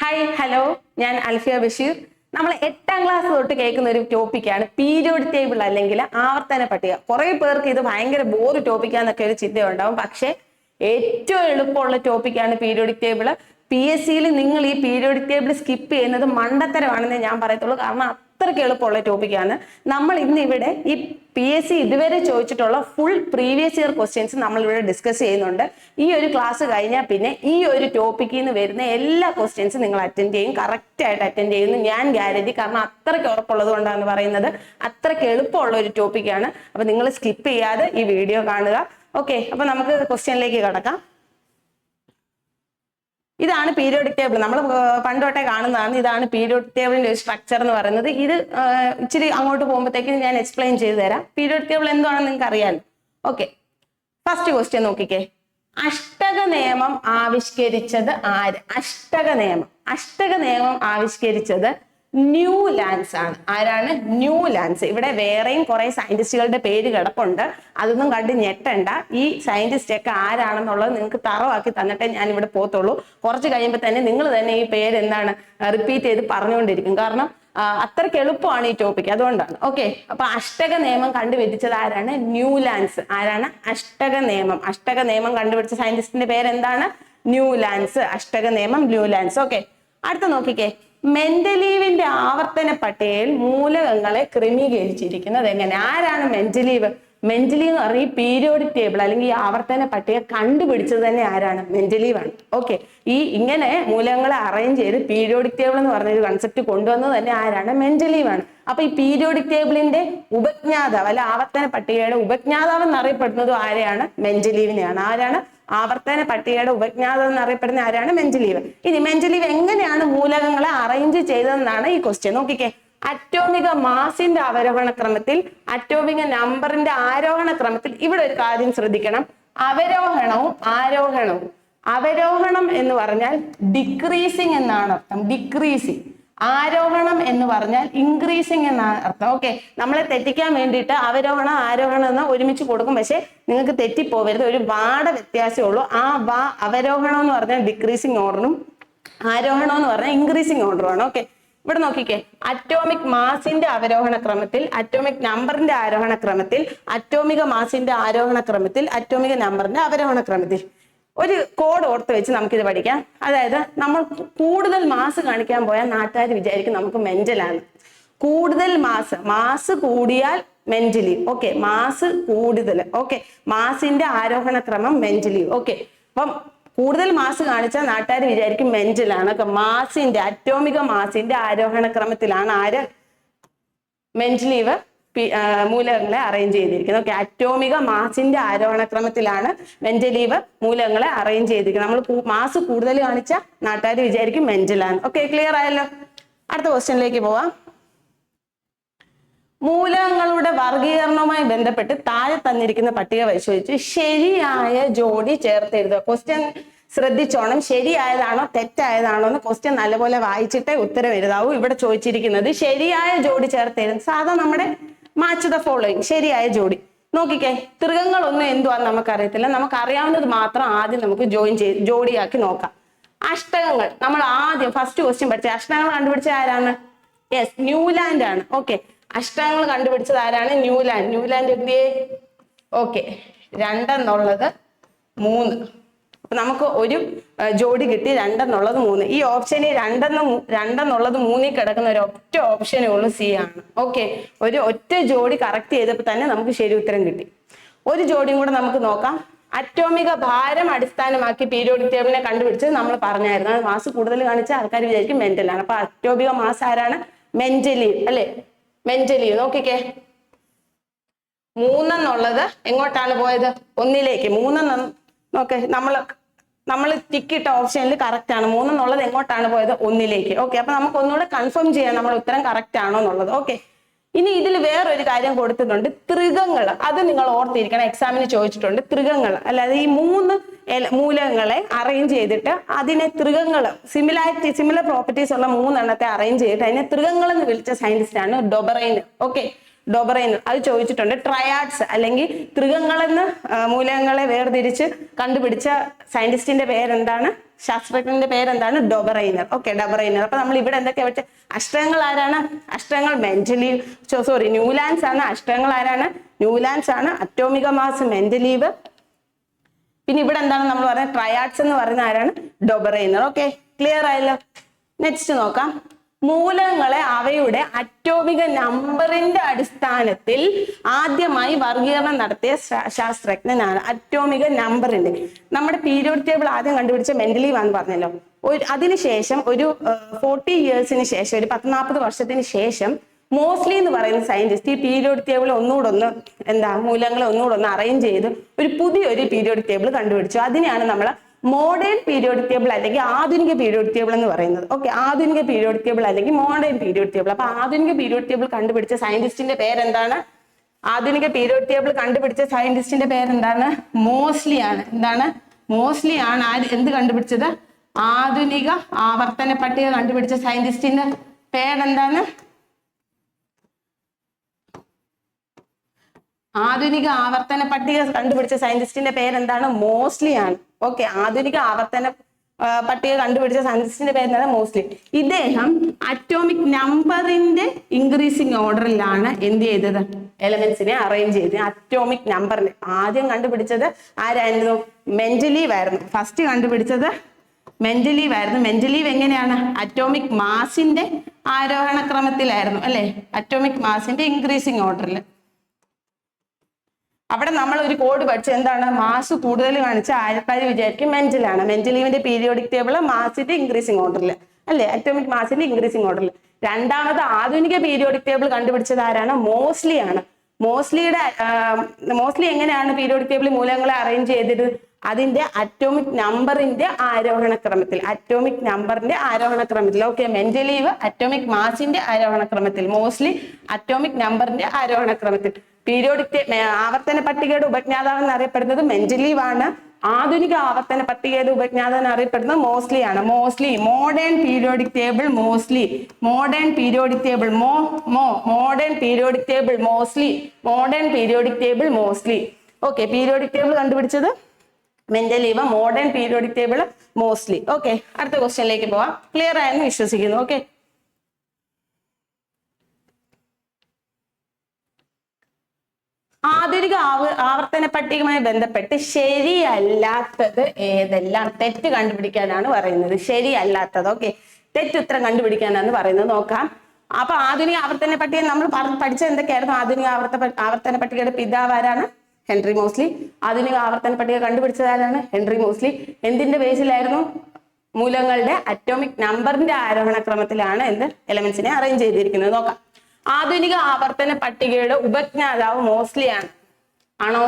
Hi hello, ഞാൻ അൽഫിയ ബഷീർ. നമ്മൾ 8ാം class തൊട്ട് കേൾക്കുന്ന ഒരു ടോപ്പിക്കാണ് പീരിയോഡിക് ടേബിൾ അല്ലെങ്കിൽ ആവർത്തന പട്ടിക. കുറെ പേർക്ക് ഇത് ഭയങ്കര ബോറ് ടോപ്പിക്കാന്നൊക്കെ ഒരു ചിന്തയുണ്ടാവും. പക്ഷെ ഏറ്റവും എളുപ്പമുള്ള ടോപ്പിക്കാണ് പീരിയോഡിക് ടേബിൾ. PSCയിൽ നിങ്ങൾ ഈ പീരിയോഡിക് ടേബിൾ സ്കിപ്പ് ചെയ്യുന്നത് മണ്ടത്തരമാണെന്ന് ഞാൻ പറയത്തുള്ളൂ. കാരണം അത്രയ്ക്ക് എളുപ്പമുള്ള ടോപ്പിക്കാണ്. നമ്മൾ ഇന്ന് ഇവിടെ ഈ PSC ഇതുവരെ ചോദിച്ചിട്ടുള്ള ഫുൾ പ്രീവിയസ് ഇയർ ക്വസ്റ്റ്യൻസ് നമ്മൾ ഇവിടെ ഡിസ്കസ് ചെയ്യുന്നുണ്ട്. ഈ ഒരു ക്ലാസ് കഴിഞ്ഞാൽ പിന്നെ ഈ ഒരു ടോപ്പിക്കിൽ നിന്ന് വരുന്ന എല്ലാ ക്വസ്റ്റ്യൻസും നിങ്ങൾ അറ്റൻഡ് ചെയ്യും, കറക്റ്റ് ആയിട്ട് അറ്റൻഡ് ചെയ്യുന്നു ഞാൻ ഗ്യാരണ്ടി. കാരണം അത്രയ്ക്ക് ഉറപ്പുള്ളത് കൊണ്ടാണ് പറയുന്നത്. അത്രയ്ക്ക് എളുപ്പമുള്ള ഒരു ടോപ്പിക്കാണ്. അപ്പൊ നിങ്ങൾ സ്കിപ്പ് ചെയ്യാതെ ഈ വീഡിയോ കാണുക. ഓക്കെ, അപ്പൊ നമുക്ക് ക്വസ്റ്റ്യനിലേക്ക് കടക്കാം. ഇതാണ് പീരിയോഡിക് ടേബിൾ. നമ്മൾ പണ്ടോട്ടെ കാണുന്നതാണ്. ഇതാണ് പീരിയോഡിക് ടേബിളിന്റെ ഒരു സ്ട്രക്ചർ എന്ന് പറയുന്നത്. ഇത് ഇച്ചിരി അങ്ങോട്ട് പോകുമ്പോഴത്തേക്കും ഞാൻ എക്സ്പ്ലെയിൻ ചെയ്തു തരാം. പീരിയോഡിക് ടേബിൾ എന്താണെന്ന് നിങ്ങൾക്ക് അറിയാലോ. ഓക്കെ, ഫസ്റ്റ് ക്വസ്റ്റ്യൻ നോക്കിക്കേ. അഷ്ടക നിയമം ആവിഷ്കരിച്ചത് ആര്? അഷ്ടക നിയമം ആവിഷ്കരിച്ചത് ന്യൂലാൻഡ്സ് ആണ്. ആരാണ്? ന്യൂലാൻഡ്സ്. ഇവിടെ വേറെയും കുറെ സയന്റിസ്റ്റുകളുടെ പേര് കിടപ്പുണ്ട്. അതൊന്നും കണ്ട് ഞെട്ടണ്ട. ഈ സയന്റിസ്റ്റ് ഒക്കെ ആരാണെന്നുള്ളത് നിങ്ങൾക്ക് തറവാക്കി തന്നിട്ടേ ഞാൻ ഇവിടെ പോത്തുള്ളൂ. കുറച്ച് കഴിയുമ്പോൾ തന്നെ നിങ്ങൾ തന്നെ ഈ പേര് എന്താണ് റിപ്പീറ്റ് ചെയ്ത് പറഞ്ഞുകൊണ്ടിരിക്കും. കാരണം അത്രയ്ക്ക് എളുപ്പമാണ് ഈ ടോപ്പിക്, അതുകൊണ്ടാണ്. ഓക്കെ, അപ്പൊ അഷ്ടക നിയമം കണ്ടുപിടിച്ചത് ആരാണ്? ന്യൂലാൻഡ്സ്. ആരാണ്? അഷ്ടക നിയമം കണ്ടുപിടിച്ച സയന്റിസ്റ്റിന്റെ പേര് എന്താണ്? ന്യൂലാൻഡ്സ്. അഷ്ടക നിയമം ന്യൂലാൻഡ്സ്. ഓക്കെ, അടുത്ത നോക്കിക്കേ. മെന്റലീവിന്റെ ആവർത്തന പട്ടികയിൽ മൂലകങ്ങളെ ക്രമീകരിച്ചിരിക്കുന്നത് എങ്ങനെ? ആരാണ് മെന്റലീവ്? മെന്റലീവ് എന്ന് പറഞ്ഞാൽ ഈ പീരിയോഡിക് ടേബിൾ അല്ലെങ്കിൽ ഈ ആവർത്തന പട്ടിക കണ്ടുപിടിച്ചത് തന്നെ ആരാണ്? മെന്റലീവ് ആണ്. ഓക്കെ, ഇങ്ങനെ മൂലകങ്ങളെ അറേഞ്ച് ചെയ്ത് പീരിയോഡിക് ടേബിൾ എന്ന് പറഞ്ഞൊരു കൺസെപ്റ്റ് കൊണ്ടുവന്നത് തന്നെ ആരാണ്? മെന്റലീവ് ആണ്. അപ്പൊ ഈ പീരിയോഡിക് ടേബിളിന്റെ ഉപജ്ഞാതാവ് അല്ല ആവർത്തന പട്ടികയുടെ ഉപജ്ഞാതാവ് എന്നറിയപ്പെടുന്നതും ആരെയാണ്? മെന്റലീവിനെയാണ്. ആരാണ്? ആവർത്തന പട്ടികയുടെ ഉപജ്ഞാതാവ് എന്നറിയപ്പെടുന്ന ആരാണ്? മെന്റലീവ്. ഇനി മെന്റലീവ് എങ്ങനെയാണ് മൂലകങ്ങളെ അറേഞ്ച് ചെയ്തതെന്നാണ് ഈ ക്വസ്റ്റ്യൻ. നോക്കിക്കേ. അറ്റോമിക മാസിന്റെ അവരോഹണ ക്രമത്തിൽ, അറ്റോമിക നമ്പറിന്റെ ആരോഹണ ക്രമത്തിൽ. ഇവിടെ ഒരു കാര്യം ശ്രദ്ധിക്കണം. അവരോഹണവും ആരോഹണവും. അവരോഹണം എന്ന് പറഞ്ഞാൽ ഡിക്രീസിങ് എന്നാണ് അർത്ഥം. ഡിക്രീസിങ്. ആരോഹണം എന്ന് പറഞ്ഞാൽ ഇൻക്രീസിങ് എന്നാണ് അർത്ഥം. ഓക്കെ, നമ്മളെ തെറ്റിക്കാൻ വേണ്ടിയിട്ട് അവരോഹണം ആരോഹണം എന്ന് ഒരുമിച്ച് കൊടുക്കും. പക്ഷെ നിങ്ങൾക്ക് തെറ്റിപ്പോവരുത്. ഒരു വാടെ വ്യത്യാസമേ ഉള്ളൂ. അവരോഹണം എന്ന് പറഞ്ഞാൽ ഡിക്രീസിങ് ഓർഡറും ആരോഹണം എന്ന് പറഞ്ഞാൽ ഇൻക്രീസിങ് ഓർഡറുമാണ്. ഓക്കെ, ഇവിടെ നോക്കിക്കേ. അറ്റോമിക് മാസിന്റെ അവരോഹണ ക്രമത്തിൽ, അറ്റോമിക് നമ്പറിന്റെ ആരോഹണ ക്രമത്തിൽ, അറ്റോമിക മാസിന്റെ ആരോഹണ ക്രമത്തിൽ, അറ്റോമിക നമ്പറിന്റെ അവരോഹണ ക്രമത്തിൽ. ഒരു കോഡ് ഓർത്ത് വെച്ച് നമുക്കിത് പഠിക്കാം. അതായത് നമ്മൾ കൂടുതൽ മാസ് കാണിക്കാൻ പോയാൽ നാട്ടുകാർ വിചാരിക്കും നമുക്ക് മെന്റലാണ്. കൂടുതൽ മാസ് കൂടിയാൽ മെന്റലീവ്. ഓക്കെ, മാസ് കൂടുതൽ. ഓക്കെ, മാസിന്റെ ആരോഹണ ക്രമം മെന്റലീവ്. ഓക്കെ, അപ്പം കൂടുതൽ മാസ് കാണിച്ചാൽ നാട്ടുകാർ വിചാരിക്കും മെന്റലാണ്. മാസിന്റെ അറ്റോമിക മാസിന്റെ ആരോഹണ ക്രമത്തിലാണ് ആര്? മെന്റലീവ് മൂലകങ്ങളെ അറേഞ്ച് ചെയ്തിരിക്കുന്നത്. ഓക്കെ, അറ്റോമിക മാസിന്റെ ആരോഹണ ക്രമത്തിലാണ് മെന്റലീവ് മൂലകങ്ങളെ അറേഞ്ച് ചെയ്തിരിക്കുന്നത്. നമ്മൾ മാസ് കൂടുതൽ കാണിച്ചാൽ നാട്ടുകാർ വിചാരിക്കും മെന്റലാണ്. ഓക്കെ, ക്ലിയർ ആയല്ലോ. അടുത്ത ക്വസ്റ്റ്യനിലേക്ക് പോവാം. മൂലകങ്ങളുടെ വർഗീകരണവുമായി ബന്ധപ്പെട്ട് താഴെ തന്നിരിക്കുന്ന പട്ടിക പരിശോധിച്ച് ശരിയായ ജോഡി ചേർത്ത് എഴുതുക. ക്വസ്റ്റ്യൻ ശ്രദ്ധിച്ചോണം. ശരിയായതാണോ തെറ്റായതാണോ എന്ന് ക്വസ്റ്റ്യൻ നല്ലപോലെ വായിച്ചിട്ടേ ഉത്തരം എഴുതാവൂ. ഇവിടെ ചോദിച്ചിരിക്കുന്നത് ശരിയായ ജോഡി ചേർത്ത് എഴുതും. സാധാ നമ്മുടെ മാച്ച് ദ ഫോളോയിങ്. ശരിയായ ജോഡി നോക്കിക്കേ. തൃകങ്ങളൊന്നും എന്തുവാന്ന് നമുക്കറിയത്തില്ല. നമുക്കറിയാവുന്നത് മാത്രം ആദ്യം നമുക്ക് ജോഡിയാക്കി നോക്കാം. അഷ്ടകങ്ങൾ നമ്മൾ ആദ്യം ഫസ്റ്റ് ക്വസ്റ്റ്യൻ പഠിച്ച അഷ്ടകങ്ങൾ കണ്ടുപിടിച്ച ആരാണ്? യെസ്, ന്യൂലാൻഡ് ആണ്. ഓക്കെ, അഷ്ടകങ്ങൾ കണ്ടുപിടിച്ചത് ആരാണ്? ന്യൂലാൻഡ് എന്തിയേ? ഓക്കെ, 2 എന്നുള്ളത് 3. അപ്പൊ നമുക്ക് ഒരു ജോഡി കിട്ടി. 2 എന്നുള്ളത് 3. ഈ ഓപ്ഷനിൽ 2 എന്നുള്ളത് 3 കിടക്കുന്ന ഒരു ഒറ്റ ഓപ്ഷനേ ഉള്ളൂ, സി ആണ്. ഓക്കെ, ഒരു ഒറ്റ ജോഡി കറക്റ്റ് ചെയ്തപ്പോൾ തന്നെ നമുക്ക് ശരി ഉത്തരം കിട്ടി. ഒരു ജോഡിയും കൂടെ നമുക്ക് നോക്കാം. അറ്റോമിക ഭാരം അടിസ്ഥാനമാക്കി പീരിയോഡിക് ടേബിളിനെ കണ്ടുപിടിച്ചത് നമ്മൾ പറഞ്ഞായിരുന്നു. അത് മാസ് കൂടുതൽ കാണിച്ച ആൾക്കാർ വിചാരിക്കും മെന്റലാണ്. അപ്പൊ അറ്റോമിക മാസ് ആരാണ്? മെന്റലീവ് അല്ലെ? മെന്റലീവ്. നോക്കിക്കേ, 3 എന്നുള്ളത് എങ്ങോട്ടാണ് പോയത്? 1ലേക്ക്. 3 നോക്കെ, നമ്മൾ ടിക്കിട്ട ഓപ്ഷനിൽ കറക്റ്റ് ആണ്. 3 എന്നുള്ളത് എങ്ങോട്ടാണ് പോയത്? 1ലേക്ക്. ഓക്കെ, അപ്പൊ നമുക്ക് ഒന്നുകൂടെ കൺഫേം ചെയ്യാം നമ്മൾ ഉത്തരം കറക്റ്റ് ആണോ എന്നുള്ളത്. ഓക്കെ, ഇനി ഇതിൽ വേറൊരു കാര്യം കൊടുത്തിട്ടുണ്ട്, തൃകങ്ങൾ. അത് നിങ്ങൾ ഓർത്തിരിക്കണം, എക്സാമിന് ചോദിച്ചിട്ടുണ്ട്. തൃകങ്ങൾ അല്ലാതെ ഈ 3 മൂലകങ്ങളെ അറേഞ്ച് ചെയ്തിട്ട് അതിനെ തൃകങ്ങൾ, സിമിലർ പ്രോപ്പർട്ടീസ് ഉള്ള 3 എണ്ണത്തെ അറേഞ്ച് ചെയ്തിട്ട് അതിനെ തൃകങ്ങൾ എന്ന് വിളിച്ച സയന്റിസ്റ്റ് ആണ് ഡൊബറൈൻ. ഓക്കെ, ഡൊബറൈൻ അത് ചോദിച്ചിട്ടുണ്ട്. ട്രയാഡ്സ് അല്ലെങ്കിൽ തൃകങ്ങളെന്ന് മൂലകങ്ങളെ വേർതിരിച്ച് കണ്ടുപിടിച്ച സയന്റിസ്റ്റിന്റെ പേരെന്താണ്? ശാസ്ത്രജ്ഞന്റെ പേരെന്താണ്? ഡൊബറൈനർ. Okay, Döbereiner. അപ്പൊ നമ്മൾ ഇവിടെ എന്തൊക്കെയാ വെച്ച അഷ്ടകങ്ങൾ ആരാണ്? അഷ്ടകങ്ങൾ മെന്റലീവ്, സോറി ന്യൂലാൻഡ്സ് ആണ്. അഷ്ടകങ്ങൾ ആരാണ്? ന്യൂലാൻഡ്സ് ആണ്. അറ്റോമിക മാസ് മെന്റലീവ്. പിന്നെ ഇവിടെ എന്താണ് നമ്മൾ പറയുന്നത്? ട്രയാഡ്സ് എന്ന് പറയുന്ന ആരാണ്? ഡൊബറൈനർ. ഓക്കെ, ക്ലിയർ ആയല്ലോ. നെക്സ്റ്റ് നോക്കാം. മൂലകങ്ങളെ അവയുടെ അറ്റോമിക നമ്പറിന്റെ അടിസ്ഥാനത്തിൽ ആദ്യമായി വർഗീകരണം നടത്തിയ ശാസ്ത്രജ്ഞനാണ്. അറ്റോമിക നമ്പറിന്റെ നമ്മുടെ പീരിയോഡിക് ടേബിൾ ആദ്യം കണ്ടുപിടിച്ച മെന്റലീവ് ആണെന്ന് പറഞ്ഞല്ലോ. അതിനുശേഷം ഒരു 40 yearsന് ശേഷം, ഒരു 40 വർഷത്തിന് ശേഷം മോസ്ലി എന്ന് പറയുന്ന സയന്റിസ്റ്റ് ഈ പീരിയോഡിക് ടേബിൾ ഒന്നുകൂടെ മൂലകങ്ങളെ ഒന്നുകൂടെ അറേഞ്ച് ചെയ്ത് ഒരു പുതിയൊരു പീരിയോഡിക് ടേബിൾ കണ്ടുപിടിച്ചു. അതിനെയാണ് നമ്മൾ മോഡേൺ പീരിയോഡിക് ടേബിൾ അല്ലെങ്കിൽ ആധുനിക പീരിയോഡിക് ടേബിൾ എന്ന് പറയുന്നത്. ഓക്കെ, ആധുനിക പീരിയോഡിക് ടേബിൾ അല്ലെങ്കിൽ മോഡേൺ പീരിയോഡിക് ടേബിൾ. അപ്പൊ ആധുനിക പീരിയോഡിക് ടേബിൾ കണ്ടുപിടിച്ച സയന്റിസ്റ്റിന്റെ പേരെന്താണ്? ആധുനിക പീരിയോഡിക് ടേബിൾ കണ്ടുപിടിച്ച സയന്റിസ്റ്റിന്റെ പേരെന്താണ്? മോസ്ലി ആണ്. എന്താണ്? മോസ്ലി ആണ്. എന്ത് കണ്ടുപിടിച്ചത്? ആധുനിക ആവർത്തന പട്ടിക കണ്ടുപിടിച്ച സയന്റിസ്റ്റിന്റെ പേരെന്താണ്? ആധുനിക ആവർത്തന പട്ടിക കണ്ടുപിടിച്ച സയന്റിസ്റ്റിന്റെ പേരെന്താണ്? മോസ്ലി ആണ്. ഓക്കെ, ആധുനിക ആവർത്തന പട്ടിക കണ്ടുപിടിച്ച സയന്റിസ്റ്റിന്റെ പേരെന്താണ്? മോസ്ലി. ഇദ്ദേഹം അറ്റോമിക് നമ്പറിന്റെ ഇൻക്രീസിങ് ഓർഡറിലാണ് എന്ത് ചെയ്തത്? എലമെന്റ്സിനെ അറേഞ്ച് ചെയ്ത്. അറ്റോമിക് നമ്പറിന്റെ ആദ്യം കണ്ടുപിടിച്ചത് ആരായിരുന്നു? മെന്റലീവ് ആയിരുന്നു. ഫസ്റ്റ് കണ്ടുപിടിച്ചത് മെന്റലീവ് ആയിരുന്നു. മെന്റലീവ് എങ്ങനെയാണ്? അറ്റോമിക് മാസിന്റെ ആരോഹണ ക്രമത്തിലായിരുന്നു അല്ലെ? അറ്റോമിക് മാസിന്റെ ഇൻക്രീസിങ് ഓർഡറിൽ. അവിടെ നമ്മൾ ഒരു കോഡ് പഠിച്ചു. എന്താണ്? മാസ് കൂടുതൽ കാണിച്ച ആൾക്കാർ വിചാരിക്കും മെന്റലാണ്. മെന്റലീവിന്റെ പീരിയോഡിക് ടേബിൾ മാസിന്റെ ഇൻക്രീസിങ് ഓർഡറിൽ അല്ലെ? അറ്റോമിക് മാസിന്റെ ഇൻക്രീസിങ് ഓർഡറിൽ. രണ്ടാമത് ആധുനിക പീരിയോഡിക് ടേബിൾ കണ്ടുപിടിച്ചത് ആരാണ്? മോസ്ലി ആണ്. മോസ്ലി എങ്ങനെയാണ് പീരിയോഡിക് ടേബിൾ മൂലകങ്ങളെ അറേഞ്ച് ചെയ്തത്? അതിന്റെ അറ്റോമിക് നമ്പറിന്റെ ആരോഹണ ക്രമത്തിൽ. അറ്റോമിക് നമ്പറിന്റെ ആരോഹണ ക്രമത്തിൽ. ഓക്കെ, മെന്റലീവ് അറ്റോമിക് മാസിന്റെ ആരോഹണ ക്രമത്തിൽ, മോസ്ലി അറ്റോമിക് നമ്പറിന്റെ ആരോഹണ ക്രമത്തിൽ. പീരിയോഡിക് ആവർത്തന പട്ടികയുടെ ഉപജ്ഞാതാവ് എന്നറിയപ്പെടുന്നത് മെന്റലീവ് ആണ്. ആധുനിക ആവർത്തന പട്ടികയുടെ ഉപജ്ഞാതാവ് അറിയപ്പെടുന്നത് മോസ്ലി ആണ്. Moseley modern periodic table Moseley. Modern periodic table modern periodic table Moseley. Modern periodic table Moseley. Okay, periodic table കണ്ടുപിടിച്ചത് Mendeleev, modern periodic table Moseley. Okay, അടുത്ത ക്വസ്റ്റ്യനിലേക്ക് പോവാം. ക്ലിയർ ആയെന്ന് വിശ്വസിക്കുന്നു. ഓക്കെ, ആധുനിക ആവർത്തന പട്ടികയുമായി ബന്ധപ്പെട്ട് ശരിയല്ലാത്തത് ഏതെല്ലാം? തെറ്റ് കണ്ടുപിടിക്കാനാണ് പറയുന്നത്. ശരിയല്ലാത്തത്. ഓക്കെ, തെറ്റുത്തരം കണ്ടുപിടിക്കാനാണ് പറയുന്നത്. നോക്കാം. അപ്പൊ ആധുനിക ആവർത്തന പട്ടിക നമ്മൾ പഠിച്ചത് എന്തൊക്കെയായിരുന്നു? ആധുനിക ആവർത്തന പട്ടികയുടെ പിതാവ് ആരാണ്? Henry Moseley. ആധുനിക ആവർത്തന പട്ടിക കണ്ടുപിടിച്ചത് ആരാണ്? Henry Moseley. എന്തിന്റെ ബേസിലായിരുന്നു? മൂലകങ്ങളുടെ അറ്റോമിക് നമ്പറിന്റെ ആരോഹണ ക്രമത്തിലാണ് എലമെന്റ്സിനെ അറേഞ്ച് ചെയ്തിരിക്കുന്നത്. നോക്കാം. ആധുനിക ആവർത്തന പട്ടികയുടെ ഉപജ്ഞാതാവ് മോസ്ലി ആണ്. ആണോ?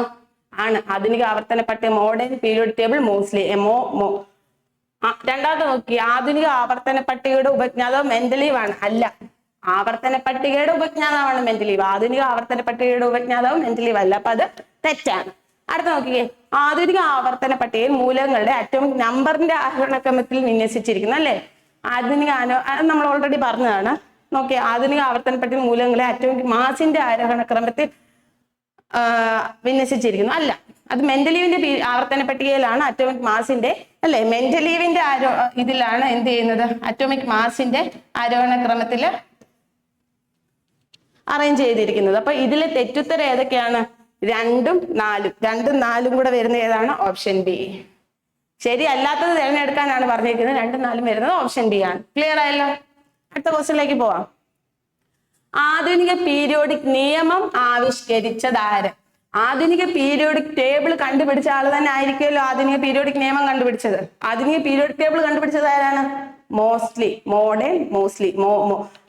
ആണ്. ആധുനിക ആവർത്തന പട്ടിക മോഡേൺ പീരിയോഡിക് ടേബിൾ മോസ്ലി. രണ്ടാമത് നോക്കി. ആധുനിക ആവർത്തന പട്ടികയുടെ ഉപജ്ഞാതാവ് മെന്റലീവ് ആണ്. അല്ല, ആവർത്തന പട്ടികയുടെ ഉപജ്ഞാതാവാണ് മെന്റലീവ്. ആധുനിക ആവർത്തന പട്ടികയുടെ ഉപജ്ഞാതാവ് മെന്റലീവ് അല്ല. അപ്പൊ അത് തെറ്റാണ്. അടുത്ത നോക്കിയേ. ആധുനിക ആവർത്തന പട്ടികയിൽ മൂലകങ്ങളുടെ അറ്റോമിക് നമ്പറിന്റെ ആരോഹണക്രമത്തിൽ വിന്യസിച്ചിരിക്കുന്നു അല്ലെ? ആധുനിക നമ്മൾ ഓൾറെഡി പറഞ്ഞതാണ്. നോക്കിയേ, ആധുനിക ആവർത്തന പട്ടിക മൂലകങ്ങളെ അറ്റോമിക് മാസിന്റെ ആരോഹണ ക്രമത്തിൽ വിന്യസിച്ചിരിക്കുന്നു. അല്ല, അത് മെന്റലീവിന്റെ ആവർത്തന പട്ടികയിലാണ് അറ്റോമിക് മാസിന്റെ അല്ലെ? മെന്റലീവിന്റെ ഇതിലാണ് എന്ത് ചെയ്യുന്നത്? അറ്റോമിക് മാസിന്റെ ആരോഹണ ക്രമത്തിൽ അറേഞ്ച് ചെയ്തിരിക്കുന്നത്. അപ്പൊ ഇതിലെ തെറ്റുത്തരം ഏതൊക്കെയാണ്? 2ഉം 4ഉം. 2ഉം 4ഉം കൂടെ വരുന്ന ഏതാണ്? Option B. ശരിയല്ലാത്തത് തിരഞ്ഞെടുക്കാനാണ് പറഞ്ഞിരിക്കുന്നത്. 2ഉം 4ഉം വരുന്നത് ഓപ്ഷൻ ബി ആണ്. ക്ലിയർ ആയല്ലോ? അടുത്ത ക്വസ്റ്റ്യനിലേക്ക് പോവാം. ആധുനിക പീരിയോഡിക് നിയമം ആവിഷ്കരിച്ചത് ആര്? ആധുനിക പീരിയോഡിക് ടേബിൾ കണ്ടുപിടിച്ച ആള് തന്നെ ആയിരിക്കുമല്ലോ ആധുനിക പീരിയോഡിക് നിയമം കണ്ടുപിടിച്ചത്. ആധുനിക പീരിയോഡിക് ടേബിൾ കണ്ടുപിടിച്ചത് ആരാണ്? മോസ്ലി. Modern Moseley.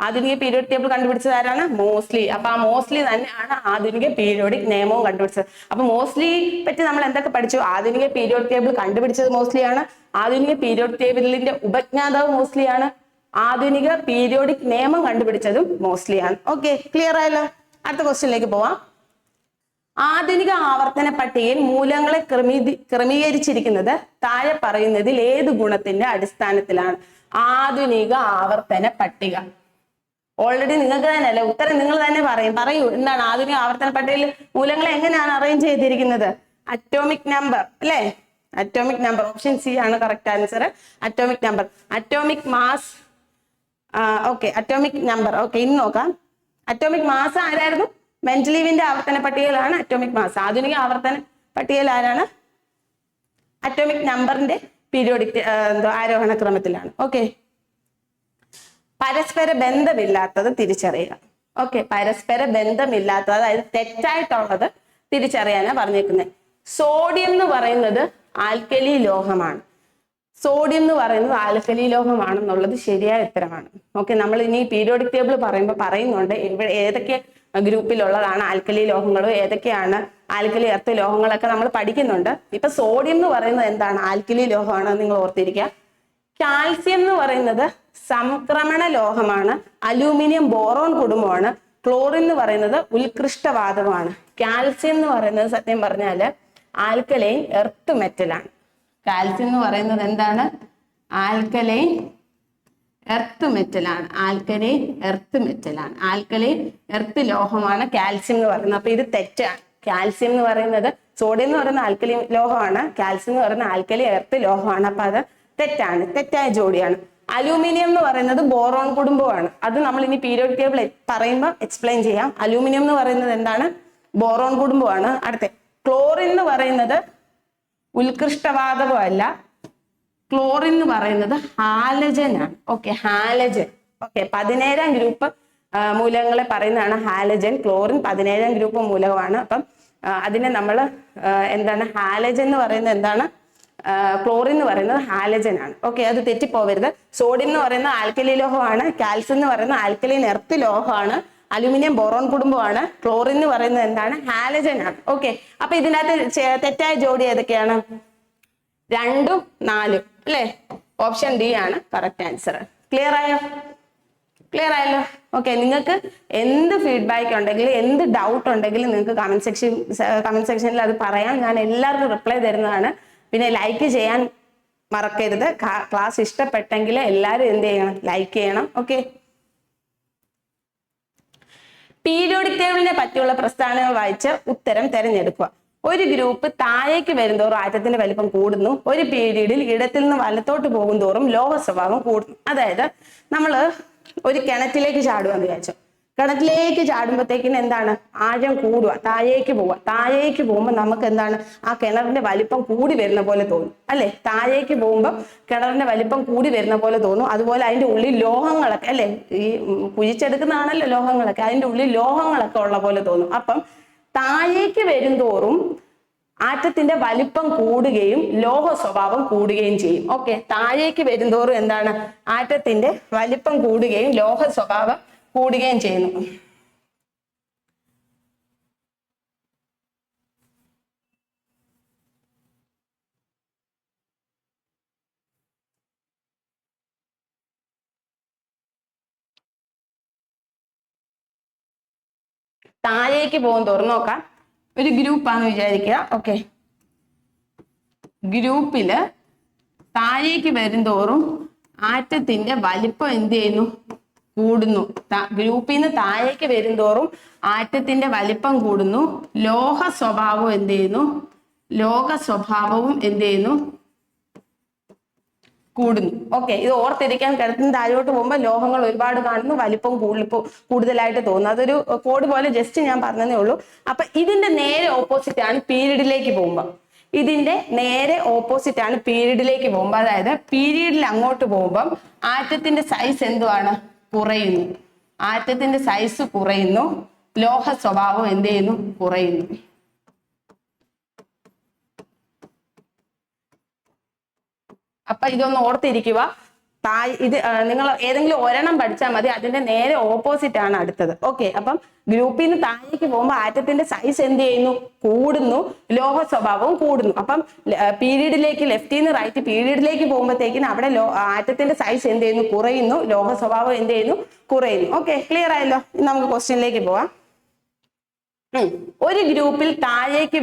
ആധുനിക പീരിയോഡിക് ടേബിൾ കണ്ടുപിടിച്ചത് ആരാണ്? മോസ്ലി. അപ്പൊ ആ മോസ്ലി തന്നെയാണ് ആധുനിക പീരിയോഡിക് നിയമവും കണ്ടുപിടിച്ചത്. അപ്പൊ മോസ്ലി പറ്റി നമ്മൾ എന്തൊക്കെ പഠിച്ചു? ആധുനിക പീരിയോഡിക് ടേബിൾ കണ്ടുപിടിച്ചത് മോസ്ലിയാണ്. ആധുനിക പീരിയോഡിക് ടേബിളിന്റെ ഉപജ്ഞാതാവ് മോസ്ലിയാണ്. ആധുനിക പീരിയോഡിക് നിയമം കണ്ടുപിടിച്ചതും മോസ്ലിയാണ്. ഓക്കെ, ക്ലിയർ ആയല്ലോ? അടുത്ത ക്വസ്റ്റ്യനിലേക്ക് പോവാം. ആധുനിക ആവർത്തന പട്ടികയിൽ മൂലകങ്ങളെ ക്രമീകരിച്ചിരിക്കുന്നത് താഴെ പറയുന്നതിൽ ഏത് ഗുണത്തിന്റെ അടിസ്ഥാനത്തിലാണ്? ആധുനിക ആവർത്തന പട്ടിക ഓൾറെഡി നിങ്ങൾക്ക് തന്നെയല്ലേ ഉത്തരം, നിങ്ങൾ തന്നെ പറയൂ. എന്താണ് ആധുനിക ആവർത്തന പട്ടികയിൽ മൂലകങ്ങളെ എങ്ങനെയാണ് അറേഞ്ച് ചെയ്തിരിക്കുന്നത്? അറ്റോമിക് നമ്പർ അല്ലെ? അറ്റോമിക് നമ്പർ ഓപ്ഷൻ സി ആണ് correct answer. Atomic number, atomic mass. Okay, atomic number. Okay, ഇനി നോക്കാം. അറ്റോമിക് മാസ് ആരായിരുന്നു? മെൻഡലീവിന്റെ ആവർത്തന പട്ടികയിലാണ് അറ്റോമിക് മാസ്. ആധുനിക ആവർത്തന പട്ടികയിൽ ആരാണ്? അറ്റോമിക് നമ്പറിന്റെ പീരിയോഡിക് ആരോഹണ ക്രമത്തിലാണ്. ഓക്കെ, പരസ്പര ബന്ധമില്ലാത്തത് തിരിച്ചറിയുക. ഓക്കെ, പരസ്പര ബന്ധമില്ലാത്തത്, അതായത് തെറ്റായിട്ടുള്ളത് തിരിച്ചറിയാനാണ് പറഞ്ഞേക്കുന്നത്. സോഡിയം എന്ന് പറയുന്നത് ആൽക്കലി ലോഹമാണ്. സോഡിയം എന്ന് പറയുന്നത് ആൽക്കലി ലോഹമാണെന്നുള്ളത് ശരിയായ ഉത്തരമാണ്. ഓക്കെ, നമ്മൾ ഇനി പീരിയോഡിക് ടേബിൾ പറയുമ്പോൾ പറയുന്നുണ്ട് ഇവിടെ ഏതൊക്കെ ഗ്രൂപ്പിലുള്ളതാണ് ആൽക്കലി ലോഹങ്ങളും ഏതൊക്കെയാണ് ആൽക്കലി എർത്ത് ലോഹങ്ങളൊക്കെ നമ്മൾ പഠിക്കുന്നുണ്ട്. ഇപ്പൊ സോഡിയം എന്ന് പറയുന്നത് എന്താണ്? ആൽക്കലി ലോഹമാണ്, നിങ്ങൾ ഓർത്തിരിക്കുക. കാൽസ്യം എന്ന് പറയുന്നത് സംക്രമണ ലോഹമാണ്, അലൂമിനിയം ബോറോൺ കുടുംബമാണ്. ക്ലോറിൻ എന്ന് പറയുന്നത് ഉത്കൃഷ്ടവാതകമാണ്. കാൽസ്യം എന്ന് പറയുന്നത് സത്യം പറഞ്ഞാല് ആൽക്കലൈൻ എർത്ത് മെറ്റലാണ്. കാൽസ്യം എന്ന് പറയുന്നത് എന്താണ്? ആൽക്കലൈൻ എർത്ത് മെറ്റലാണ്. ആൽക്കലൈൻ എർത്ത് മെറ്റലാണ്. ആൽക്കലൈൻ എർത്ത് ലോഹമാണ് കാൽസ്യം എന്ന് പറയുന്നത്. അപ്പൊ ഇത് തെറ്റാണ്. കാൽസ്യം എന്ന് പറയുന്നത്, സോഡിയം എന്ന് പറയുന്ന ആൽക്കലി ലോഹമാണ്, കാൽസ്യം എന്ന് പറയുന്ന ആൽക്കലി എർത്ത് ലോഹമാണ്. അപ്പൊ അത് തെറ്റാണ്, തെറ്റായ ജോഡിയാണ്. അലൂമിനിയം എന്ന് പറയുന്നത് ബോറോൺ കുടുംബമാണ്. അത് നമ്മൾ ഇനി പീരിയോഡിക് ടേബിൾ പറയുമ്പോൾ എക്സ്പ്ലെയിൻ ചെയ്യാം. അലൂമിനിയം എന്ന് പറയുന്നത് എന്താണ്? ബോറോൺ കുടുംബമാണ്. അടുത്ത ക്ലോറിൻ എന്ന് പറയുന്നത് ഉത്കൃഷ്ടവാതകമല്ല, ക്ലോറിൻ എന്ന് പറയുന്നത് ഹാലജൻ ആണ്. Okay, halogen. ഓക്കെ, 17ാം ഗ്രൂപ്പ് മൂലകങ്ങളെ പറയുന്നതാണ് ഹാലജൻ. ക്ലോറിൻ 17ാം ഗ്രൂപ്പ് മൂലകമാണ്. അപ്പം അതിനെ നമ്മൾ എന്താണ്? ഹാലജൻ എന്ന് പറയുന്നത് എന്താണ്? ക്ലോറിൻ എന്ന് പറയുന്നത് ഹാലജൻ ആണ്. ഓക്കെ, അത് തെറ്റിപ്പോവരുത്. സോഡിയം എന്ന് പറയുന്നത് ആൽക്കലി ലോഹമാണ്, കാൽസ്യം എന്ന് പറയുന്നത് ആൽക്കലൈൻ എർത്ത് ലോഹമാണ്, അലുമിനിയം ബോറോൺ കുടുംബമാണ്, ക്ലോറിൻ എന്ന് പറയുന്നത് എന്താണ്? ഹാലജൻ ആണ്. ഓക്കെ, അപ്പൊ ഇതിനകത്ത് തെറ്റായ ജോഡി ഏതൊക്കെയാണ്? 2ഉം 4ഉം അല്ലെ? ഓപ്ഷൻ ഡി ആണ് കറക്റ്റ് ആൻസർ. ക്ലിയർ ആയോ? ക്ലിയർ ആയല്ലോ? ഓക്കെ, നിങ്ങൾക്ക് എന്ത് ഫീഡ്ബാക്ക് ഉണ്ടെങ്കിലും എന്ത് ഡൗട്ട് ഉണ്ടെങ്കിലും നിങ്ങൾക്ക് കമന്റ് സെക്ഷനിൽ അത് പറയാം. ഞാൻ എല്ലാവർക്കും റിപ്ലൈ തരുന്നതാണ്. പിന്നെ ലൈക്ക് ചെയ്യാൻ മറക്കരുത്. ക്ലാസ് ഇഷ്ടപ്പെട്ടെങ്കിൽ എല്ലാവരും എന്ത് ചെയ്യണം? ലൈക്ക് ചെയ്യണം. ഓക്കെ, പീരിയോഡിക് ടേബിളിനെ പറ്റിയുള്ള പ്രസ്താവനകൾ വായിച്ച് ഉത്തരം തിരഞ്ഞെടുക്കുക. ഒരു ഗ്രൂപ്പ് താഴേക്ക് വരുന്തോറും ആറ്റത്തിന്റെ വലിപ്പം കൂടുന്നു. ഒരു പീരീഡിൽ ഇടത്തിൽ നിന്ന് വലത്തോട്ട് പോകും തോറും ലോഹ സ്വഭാവം കൂടുന്നു. അതായത് നമ്മള് ഒരു കിണറ്റിലേക്ക് ചാടുവാന്ന് വിചാരിച്ചു. കിണറ്റിലേക്ക് ചാടുമ്പോഴത്തേക്കിന് എന്താണ്? ആഴം കൂടുക, താഴേക്ക് പോവുക. താഴേക്ക് പോകുമ്പോൾ നമുക്ക് എന്താണ്? ആ കിണറിന്റെ വലിപ്പം കൂടി വരുന്ന പോലെ തോന്നും അല്ലെ? താഴേക്ക് പോകുമ്പോൾ കിണറിന്റെ വലിപ്പം കൂടി വരുന്ന പോലെ തോന്നും. അതുപോലെ അതിന്റെ ഉള്ളിൽ ലോഹങ്ങളൊക്കെ അല്ലെ, ഈ കുഴിച്ചെടുക്കുന്നതാണല്ലോ ലോഹങ്ങളൊക്കെ, അതിന്റെ ഉള്ളിൽ ലോഹങ്ങളൊക്കെ ഉള്ള പോലെ തോന്നും. അപ്പം താഴേക്ക് വരുംതോറും ആറ്റത്തിന്റെ വലിപ്പം കൂടുകയും ലോഹ സ്വഭാവം കൂടുകയും ചെയ്യും. ഓക്കെ, താഴേക്ക് വരുംതോറും എന്താണ്? ആറ്റത്തിന്റെ വലിപ്പം കൂടുകയും ലോഹ സ്വഭാവം കൂടുകയും ചെയ്യുന്നു. താഴേക്ക് പോകും തോറും നോക്കാം. ഒരു ഗ്രൂപ്പാന്ന് വിചാരിക്കുക. ഓക്കെ, ഗ്രൂപ്പില് താഴേക്ക് വരും തോറും ആറ്റത്തിന്റെ വലിപ്പം എന്ത് ചെയ്യുന്നു? കൂടുന്നു. ഗ്രൂപ്പിൽ നിന്ന് താഴേക്ക് വരും തോറും ആറ്റത്തിന്റെ വലിപ്പം കൂടുന്നു. ലോഹ സ്വഭാവം എന്ത് ചെയ്യുന്നു? ലോഹ സ്വഭാവവും എന്ത് ചെയ്യുന്നു? കൂടുന്നു. ഓക്കെ, ഇത് ഓർത്തിരിക്കാൻ. കിടത്തിന് താഴോട്ട് പോകുമ്പോൾ ലോഹങ്ങൾ ഒരുപാട് കാണുന്നു, വലിപ്പം കൂടുതലായിട്ട് തോന്നുന്നു. അതൊരു കോഡ് പോലെ ജസ്റ്റ് ഞാൻ പറഞ്ഞതേ ഉള്ളൂ. അപ്പൊ ഇതിന്റെ നേരെ ഓപ്പോസിറ്റ് ആണ് പീരീഡിലേക്ക് പോകുമ്പോൾ. ഇതിന്റെ നേരെ ഓപ്പോസിറ്റ് ആണ് പീരീഡിലേക്ക് പോകുമ്പോൾ. അതായത് പീരീഡിൽ അങ്ങോട്ട് പോകുമ്പോൾ ആറ്റത്തിന്റെ സൈസ് എന്തുവാണ്? കുറയുന്നു. ആറ്റത്തിന്റെ സൈസ് കുറയുന്നു, ലോഹ സ്വഭാവം എന്ത് ചെയ്യുന്നു? കുറയുന്നു. അപ്പൊ ഇതൊന്ന് ഓർത്തിരിക്കുക. ഇത് നിങ്ങൾ ഏതെങ്കിലും ഒരെണ്ണം പഠിച്ചാൽ മതി. അതിന്റെ നേരെ ഓപ്പോസിറ്റ് ആണ് അടുത്തത്. ഓക്കെ, അപ്പം ഗ്രൂപ്പിൽ നിന്ന് താഴേക്ക് പോകുമ്പോൾ ആറ്റത്തിന്റെ സൈസ് എന്ത് ചെയ്യുന്നു? കൂടുന്നു, ലോഹ സ്വഭാവവും കൂടുന്നു. അപ്പം പീരീഡിലേക്ക് ലെഫ്റ്റിൽ നിന്ന് റൈറ്റ് പീരീഡിലേക്ക് പോകുമ്പോഴത്തേക്കിന് അവിടെ ആറ്റത്തിന്റെ സൈസ് എന്ത് ചെയ്യുന്നു? കുറയുന്നു, ലോഹ സ്വഭാവം എന്ത് ചെയ്യുന്നു? കുറയുന്നു. ഓക്കെ, ക്ലിയർ ആയല്ലോ? നമുക്ക് ക്വസ്റ്റ്യനിലേക്ക് പോവാം. ഒരു ഗ്രൂപ്പിൽ താഴേക്ക്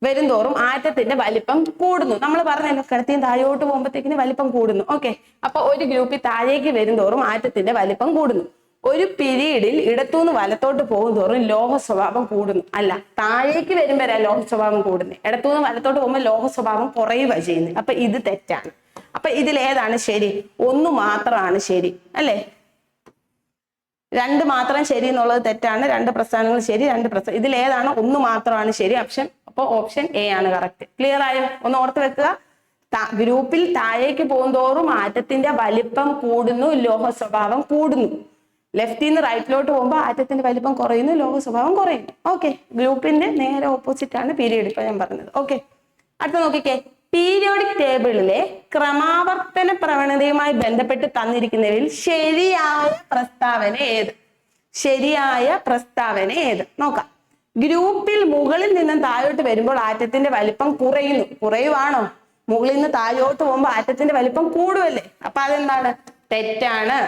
വരുംതോറും ആറ്റത്തിന്റെ വലിപ്പം കൂടുന്നു. നമ്മൾ പറഞ്ഞല്ലോ, കിടത്തിന് താഴോട്ട് പോകുമ്പോഴത്തേക്കിന് വലിപ്പം കൂടുന്നു. ഓക്കെ, അപ്പൊ ഒരു ഗ്രൂപ്പിൽ താഴേക്ക് വരുംതോറും ആറ്റത്തിന്റെ വലിപ്പം കൂടുന്നു. ഒരു പീരീഡിൽ ഇടത്തുനിന്ന് വലത്തോട്ട് പോകും തോറും ലോഹ സ്വഭാവം കൂടുന്നു. അല്ല, താഴേക്ക് വരുമ്പോഴാ ലോഹ സ്വഭാവം കൂടുന്നത്. ഇടത്തുനിന്ന് വലത്തോട്ട് പോകുമ്പോൾ ലോഹ സ്വഭാവം കുറയുക ചെയ്യുന്നത്. അപ്പൊ ഇത് തെറ്റാണ്. അപ്പൊ ഇതിൽ ഏതാണ് ശരി? ഒന്ന് മാത്രമാണ് ശരി അല്ലേ? രണ്ട് മാത്രം ശരി എന്നുള്ളത് തെറ്റാണ്. രണ്ട് പ്രസ്ഥാനങ്ങൾ ശരി, ഇതിൽ ഏതാണ്? ഒന്ന് മാത്രമാണ് ശരി. ഓപ്ഷൻ എ ആണ് കറക്റ്റ്. ക്ലിയർ ആയോ? ഒന്ന് ഓർത്ത് വെക്കുക. ഗ്രൂപ്പിൽ താഴേക്ക് പോകുന്തോറും ആറ്റത്തിന്റെ വലിപ്പം കൂടുന്നു, ലോഹ സ്വഭാവം കൂടുന്നു. ലെഫ്റ്റിൽ നിന്ന് റൈറ്റിലോട്ട് പോകുമ്പോൾ ആറ്റത്തിന്റെ വലിപ്പം കുറയുന്നു, ലോഹ സ്വഭാവം കുറയുന്നു. ഓക്കെ, ഗ്രൂപ്പിന്റെ നേരെ ഓപ്പോസിറ്റ് ആണ് പീരിയഡ്. ഇപ്പൊ ഞാൻ പറഞ്ഞത്. ഓക്കെ, അടുത്ത നോക്കിക്കേ. പീരിയോഡിക് ടേബിളിലെ ക്രമാവർത്തന പ്രവണതയുമായി ബന്ധപ്പെട്ട് തന്നിരിക്കുന്നവരിൽ ശരിയായ പ്രസ്താവന ഏത്? ശരിയായ പ്രസ്താവന ഏത്? നോക്കാം. ഗ്രൂപ്പിൽ മുകളിൽ നിന്നും താഴോട്ട് വരുമ്പോൾ ആറ്റത്തിന്റെ വലിപ്പം കുറയുന്നു. കുറയുവാണോ? മുകളിൽ നിന്ന് താഴോട്ട് പോകുമ്പോൾ ആറ്റത്തിന്റെ വലിപ്പം കൂടുമല്ലേ? അപ്പൊ അതെന്താണ്? തെറ്റാണ്.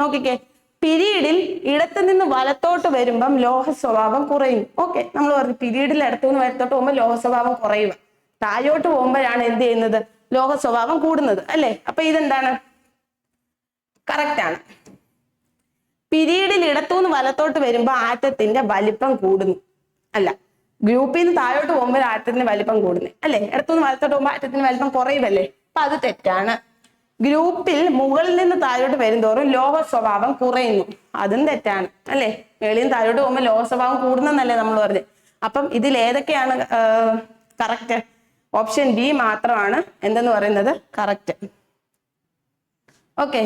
നോക്കിക്കേ. പീരീഡിൽ ഇടത്തു നിന്ന് വലത്തോട്ട് വരുമ്പം ലോഹ സ്വഭാവം കുറയും. ഓക്കെ, നമ്മൾ പറഞ്ഞു പീരീഡിൽ ഇടത്തു നിന്ന് വലത്തോട്ട് പോകുമ്പോൾ ലോഹ സ്വഭാവം കുറയുക. താഴോട്ട് പോകുമ്പോഴാണ് എന്ത് ചെയ്യുന്നത്? ലോഹ സ്വഭാവം കൂടുന്നത് അല്ലേ? അപ്പൊ ഇതെന്താണ്? കറക്റ്റ് ആണ്. പീരീഡിൽ ഇടത്തുനിന്ന് വലത്തോട്ട് വരുമ്പോൾ ആറ്റത്തിന്റെ വലിപ്പം കൂടുന്നു. അല്ല, ഗ്രൂപ്പിൽ നിന്ന് താഴോട്ട് പോകുമ്പോൾ ആറ്റത്തിന്റെ വലിപ്പം കൂടുന്നത് അല്ലേ? ഇടത്തുനിന്ന് വലത്തോട്ട് പോകുമ്പോൾ ആറ്റത്തിന്റെ വലിപ്പം കുറയുമല്ലേ? അപ്പൊ അത് തെറ്റാണ്. ഗ്രൂപ്പിൽ മുകളിൽ നിന്ന് താഴോട്ട് വരുന്തോറും ലോഹ സ്വഭാവം കുറയുന്നു. അതും തെറ്റാണ് അല്ലേ? മുകളിൽ നിന്ന് താഴോട്ട് പോകുമ്പോൾ ലോഹ സ്വഭാവം കൂടുന്നല്ലേ നമ്മൾ പറഞ്ഞത്. അപ്പം ഇതിൽ ഏതൊക്കെയാണ് കറക്റ്റ്? ഓപ്ഷൻ ബി മാത്രമാണ് എന്തെന്ന് പറയുന്നത് കറക്റ്റ്. ഓക്കെ,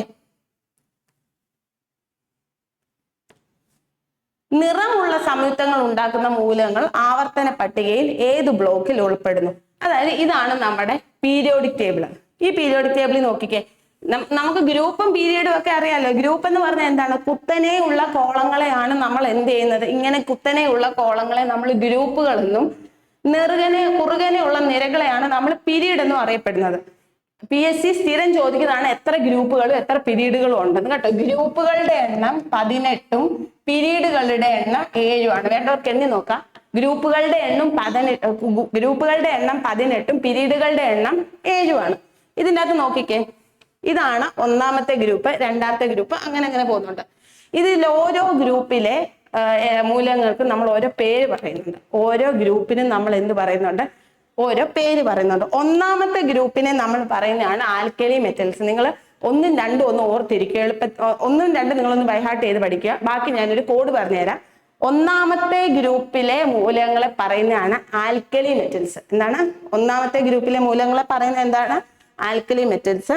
നിറമുള്ള സംയുക്തങ്ങൾ ഉണ്ടാക്കുന്ന മൂലകങ്ങൾ ആവർത്തന പട്ടികയിൽ ഏത് ബ്ലോക്കിൽ ഉൾപ്പെടുന്നു? അതായത് ഇതാണ് നമ്മുടെ പീരിയോഡിക് ടേബിൾ. ഈ പീരിയോഡിക് ടേബിളിൽ നോക്കിക്കേ. നമുക്ക് ഗ്രൂപ്പും പീരീഡും ഒക്കെ അറിയാലോ. ഗ്രൂപ്പ് എന്ന് പറഞ്ഞാൽ എന്താണ്? കുത്തനെ ഉള്ള കോളങ്ങളെയാണ് നമ്മൾ എന്ത് ചെയ്യുന്നത്? ഇങ്ങനെ കുത്തനെ ഉള്ള കോളങ്ങളെ നമ്മൾ ഗ്രൂപ്പുകളെന്നും കുറുകനെ ഉള്ള നിരകളെയാണ് നമ്മൾ പീരീഡ് എന്നും അറിയപ്പെടുന്നത്. PSC സ്ഥിരം ചോദിക്കുന്നതാണ് എത്ര ഗ്രൂപ്പുകളും എത്ര പീരീഡുകളും ഉണ്ടെന്ന് കേട്ടോ. ഗ്രൂപ്പുകളുടെ എണ്ണം 18ഉം പീരീഡുകളുടെ എണ്ണം 7ഉമാണ്. വേണ്ടവർക്ക് എണ്ണി നോക്കാം. ഗ്രൂപ്പുകളുടെ എണ്ണം 18ഉം പീരീഡുകളുടെ എണ്ണം 7ഉമാണ്. ഇതിൻ്റെ അകത്ത് നോക്കിക്കേ. ഇതാണ് ഒന്നാമത്തെ ഗ്രൂപ്പ്, രണ്ടാമത്തെ ഗ്രൂപ്പ്, അങ്ങനെ പോകുന്നുണ്ട്. ഇതിൽ ഓരോ ഗ്രൂപ്പിലെ മൂലകങ്ങൾക്ക് നമ്മൾ ഓരോ പേര് പറയുന്നുണ്ട്. ഓരോ ഗ്രൂപ്പിനും നമ്മൾ എന്ത് പറയുന്നുണ്ട്? ഓരോ പേര് പറയുന്നുണ്ട്. ഒന്നാമത്തെ ഗ്രൂപ്പിനെ നമ്മൾ പറയുന്നതാണ് ആൽക്കലി മെറ്റൽസ്. നിങ്ങൾ 1ഉം 2ഉം ഒന്ന് ഓർത്തിരിക്കുക. 1ഉം 2ഉം നിങ്ങളൊന്ന് ബൈഹാർട്ട് ചെയ്ത് പഠിക്കുക. ബാക്കി ഞാനൊരു കോഡ് പറഞ്ഞുതരാം. ഒന്നാമത്തെ ഗ്രൂപ്പിലെ മൂലകങ്ങളെ പറയുന്നതാണ് ആൽക്കലി മെറ്റൽസ്. എന്താണ്? ഒന്നാമത്തെ ഗ്രൂപ്പിലെ മൂലകങ്ങളെ പറയുന്നത് എന്താണ്? Alkali metals.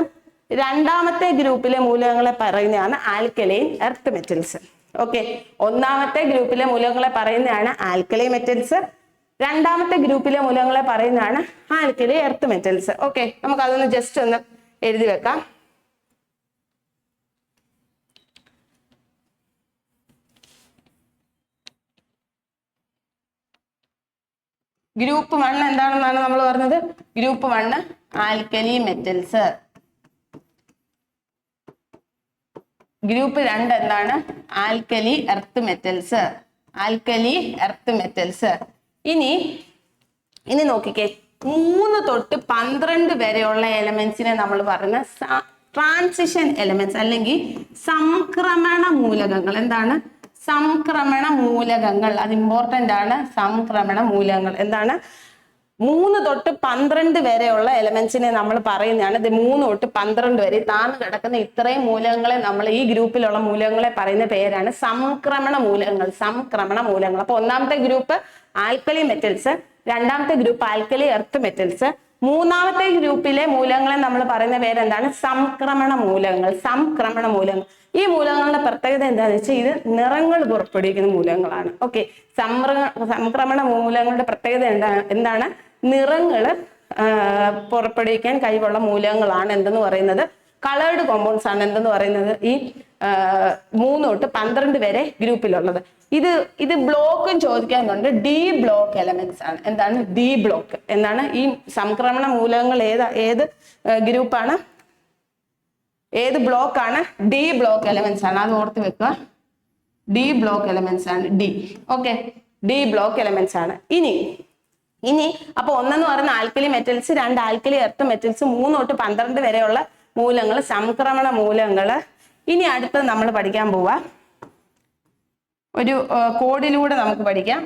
രണ്ടാമത്തെ ഗ്രൂപ്പിലെ മൂലകങ്ങളെ പറയുന്നതാണ് ആൽക്കലൈൻ എർത്ത് മെറ്റൽസ്. ഓക്കെ, ഒന്നാമത്തെ ഗ്രൂപ്പിലെ മൂലകങ്ങളെ പറയുന്നതാണ് ആൽക്കലി മെറ്റൽസ്. രണ്ടാമത്തെ ഗ്രൂപ്പിലെ മൂലകങ്ങളെ പറയുന്നതാണ് ആൽക്കലി എർത്ത് മെറ്റൽസ്. ഓക്കെ, നമുക്ക് അതൊന്ന് ജസ്റ്റ് ഒന്ന് എഴുതി വെക്കാം. ഗ്രൂപ്പ് 1 എന്താണെന്നാണ് നമ്മൾ പറഞ്ഞത്? Group 1 alkali metals. ഗ്രൂപ്പ് 2 എന്താണ്? Alkali earth metals. Alkali earth metals. ഇനി നോക്കിക്കേ. 3 തൊട്ട് 12 വരെയുള്ള എലമെന്റ്സിനെ നമ്മൾ പറയുന്ന ട്രാൻസിഷൻ എലമെന്റ്സ് അല്ലെങ്കിൽ സംക്രമണ മൂലകങ്ങൾ. എന്താണ്? സംക്രമണ മൂലകങ്ങൾ. അത് ഇമ്പോർട്ടന്റ് ആണ്. സംക്രമണ മൂലകങ്ങൾ എന്താണ്? 3 തൊട്ട് 12 വരെയുള്ള എലമെന്റ്സിനെ നമ്മൾ പറയുന്നതാണ്. ഇത് 3 തൊട്ട് 12 വരെ താന്ന് കിടക്കുന്ന ഇത്രയും മൂലകങ്ങളെ നമ്മൾ ഈ ഗ്രൂപ്പിലുള്ള മൂലകങ്ങളെ പറയുന്ന പേരാണ് സംക്രമണ മൂലകങ്ങൾ. സംക്രമണ മൂലകങ്ങൾ. അപ്പൊ ഒന്നാമത്തെ ഗ്രൂപ്പ് ആൽക്കലി മെറ്റൽസ്, രണ്ടാമത്തെ ഗ്രൂപ്പ് ആൽക്കലി എർത്ത് മെറ്റൽസ്, മൂന്നാമത്തെ ഗ്രൂപ്പിലെ മൂലകങ്ങളെ നമ്മൾ പറയുന്ന പേരെന്താണ്? സംക്രമണ മൂലകങ്ങൾ. സംക്രമണ മൂലകങ്ങൾ. ഈ മൂലകങ്ങളുടെ പ്രത്യേകത എന്താണെന്ന് വെച്ചാൽ ഇത് നിറങ്ങൾ പുറപ്പെടുവിക്കുന്ന മൂലകങ്ങളാണ്. ഓക്കെ, സംക്രമണ മൂലകങ്ങളുടെ പ്രത്യേകത എന്താണ്? നിറങ്ങള് പുറപ്പെടുവിക്കാൻ കഴിവുള്ള മൂലകങ്ങളാണ് എന്തെന്ന് പറയുന്നത് കളേർഡ് കോമ്പൗണ്ട്സ് ആണ് എന്തെന്ന് പറയുന്നത് ഈ 3 തൊട്ട് 12 വരെ ഗ്രൂപ്പിലുള്ളത്. ഇത് ബ്ലോക്കും ചോദിക്കാനുണ്ട്. ഡി ബ്ലോക്ക് എലമെന്റ്സ് ആണ്. എന്താണ്? D block. എന്താണ്? ഈ സംക്രമണ മൂലകങ്ങൾ ഏത് ഗ്രൂപ്പാണ്? ഏത് ബ്ലോക്ക് ആണ്? ഡി ബ്ലോക്ക് എലമെന്റ്സ് ആണ്. അത് ഓർത്ത് വെക്കുക. ഡി ബ്ലോക്ക് എലമെന്റ്സ് ആണ്. D. Okay, D block elements ആണ്. ഇനി അപ്പൊ ഒന്നെന്ന് പറയുന്ന alkali metals, 2 alkali earth metals, 3 തൊട്ട് 12 വരെയുള്ള മൂലകങ്ങൾ സംക്രമണ മൂലകങ്ങള്. ഇനി അടുത്തത് നമ്മൾ പഠിക്കാൻ പോവാ ഒരു കോഡിലൂടെ നമുക്ക് പഠിക്കാം.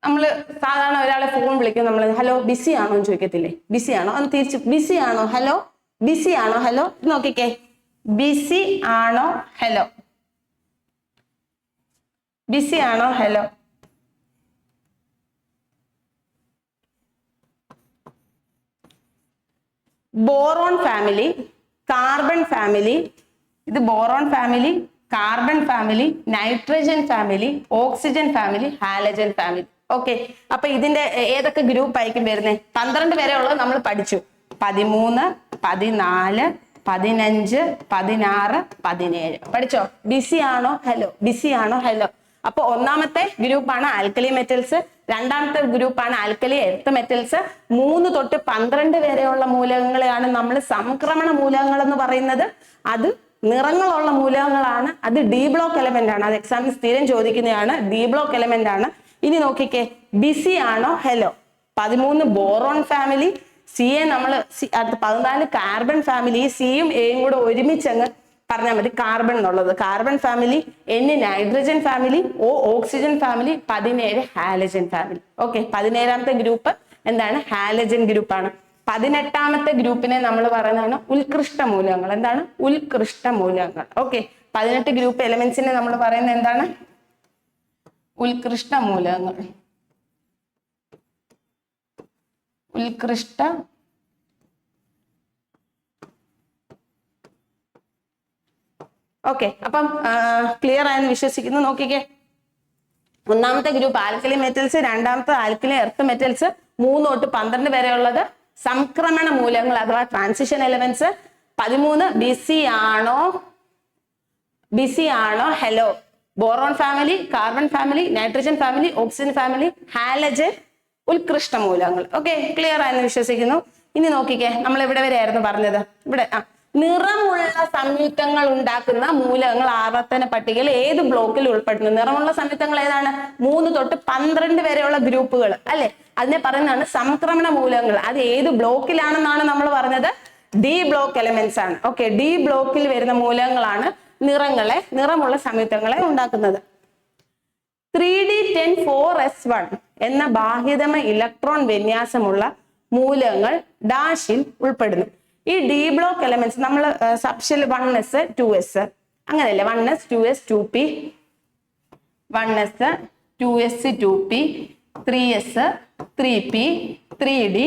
നമ്മൾ സാധാരണ ഒരാളെ ഫോൺ വിളിക്കും, നമ്മൾ ഹലോ ബിസി ആണോ എന്ന് ചോദിക്കത്തില്ലേ? ബിസി ആണോ അന്ന് തിരിച്ച് ബിസി ആണോ ഹലോ, ബിസി ആണോ ഹലോ. നോക്കിക്കേ, ബിസി ആണോ ഹലോ, ബിസി ആണോ hello. Boron family, carbon family, ഇത് boron family, carbon family, nitrogen family, oxygen family, halogen family. Okay, അപ്പൊ ഇതിന്റെ ഏതൊക്കെ ഗ്രൂപ്പ് ആയിരിക്കും വരുന്നത്? 12 വരെ ഉള്ളത് നമ്മൾ പഠിച്ചു. 13, 14, 15, 16, 17 പഠിച്ചോ? ബിസി ആണോ ഹലോ, ബിസി ആണോ ഹലോ. അപ്പൊ ഒന്നാമത്തെ ഗ്രൂപ്പാണ് ആൽക്കലി മെറ്റൽസ്, രണ്ടാമത്തെ ഗ്രൂപ്പാണ് ആൽക്കലി എർത്ത് മെറ്റൽസ്. 3 തൊട്ട് 12 വരെയുള്ള മൂലകങ്ങളെയാണ് നമ്മൾ സംക്രമണ മൂലകങ്ങൾ എന്ന് പറയുന്നത്. അത് നിറങ്ങളുള്ള മൂലകങ്ങളാണ്. അത് ഡി ബ്ലോക്ക് എലമെന്റ് ആണ്. അത് എക്സാമിന് സ്ഥിരം ചോദിക്കുന്നതാണ്. ഡി ബ്ലോക്ക് എലമെന്റ് ആണ്. ഇനി നോക്കിക്കേ, ബിസി ആണോ ഹലോ. 13 ബോറോൺ ഫാമിലി, സിയെ നമ്മൾ 14 കാർബൺ ഫാമിലി. സിയും എയും കൂടെ ഒരുമിച്ചങ്ങ് പറഞ്ഞാൽ മതി കാർബൺ എന്നുള്ളത്. Carbon family, N nitrogen family, O oxygen family, 17 halogen family. Okay, 17ാമത്തെ ഗ്രൂപ്പ് എന്താണ്? ഹാലജൻ ഗ്രൂപ്പാണ്. 18ാമത്തെ ഗ്രൂപ്പിനെ നമ്മൾ പറയുന്നതാണ് ഉത്കൃഷ്ട മൂലകങ്ങൾ. എന്താണ്? ഉത്കൃഷ്ട മൂലകങ്ങൾ. ഓക്കെ, 18 ഗ്രൂപ്പ് എലമെന്റ്സിനെ നമ്മൾ പറയുന്നത് എന്താണ്? ഉത്കൃഷ്ട മൂലകങ്ങൾ. ഉത്കൃഷ്ട ഓക്കെ, അപ്പം ക്ലിയർ ആയെന്ന് വിശ്വസിക്കുന്നു. നോക്കിക്കേ, ഒന്നാമത്തെ ഗ്രൂപ്പ് ആൽക്കലി മെറ്റൽസ്, രണ്ടാമത്തെ ആൽക്കലി എർത്ത് മെറ്റൽസ്, 3 തൊട്ട് 12 വരെ ഉള്ളത് സംക്രമണ മൂലകങ്ങൾ അഥവാ ട്രാൻസിഷൻ എലമെന്റ്സ്. 13 ബിസി ആണോ, ബിസി ആണോ hello. Boron family, carbon family, nitrogen family, oxygen family, halogen, ഉത്കൃഷ്ട മൂലകങ്ങൾ. ഓക്കെ, ക്ലിയർ ആയെന്ന് വിശ്വസിക്കുന്നു. ഇനി നോക്കിക്കേ, നമ്മൾ എവിടെ വരെ ആയിരുന്നു പറഞ്ഞത്? ഇവിടെ നിറമുള്ള സംയുക്തങ്ങൾ ഉണ്ടാക്കുന്ന മൂലകങ്ങൾ ആവർത്തന പട്ടികയിൽ ഏത് ബ്ലോക്കിൽ ഉൾപ്പെടുന്നു? നിറമുള്ള സംയുക്തങ്ങൾ ഏതാണ്? 3 തൊട്ട് 12 വരെയുള്ള ഗ്രൂപ്പുകൾ അല്ലെ, അതിനെ പറയുന്നതാണ് സംക്രമണ മൂലകങ്ങൾ. അത് ഏത് ബ്ലോക്കിലാണെന്നാണ് നമ്മൾ പറഞ്ഞത്? ഡി ബ്ലോക്ക് എലമെന്റ്സ് ആണ്. ഓക്കെ, ഡി ബ്ലോക്കിൽ വരുന്ന മൂലകങ്ങളാണ് നിറമുള്ള സംയുക്തങ്ങളെ ഉണ്ടാക്കുന്നത്. 3d10(4s1) എന്ന ബാഹ്യതമ ഇലക്ട്രോൺ വിന്യാസമുള്ള മൂലകങ്ങൾ ഡാഷിൽ ഉൾപ്പെടുന്നു. ഈ ഡി ബ്ലോക്ക് എലമെന്റ്സ് നമ്മൾ സബ്ഷെൽ 1s 2s അങ്ങനെയല്ലേ? 1s 2s 2p, 1s 2s 2p, 3s 3p, 3d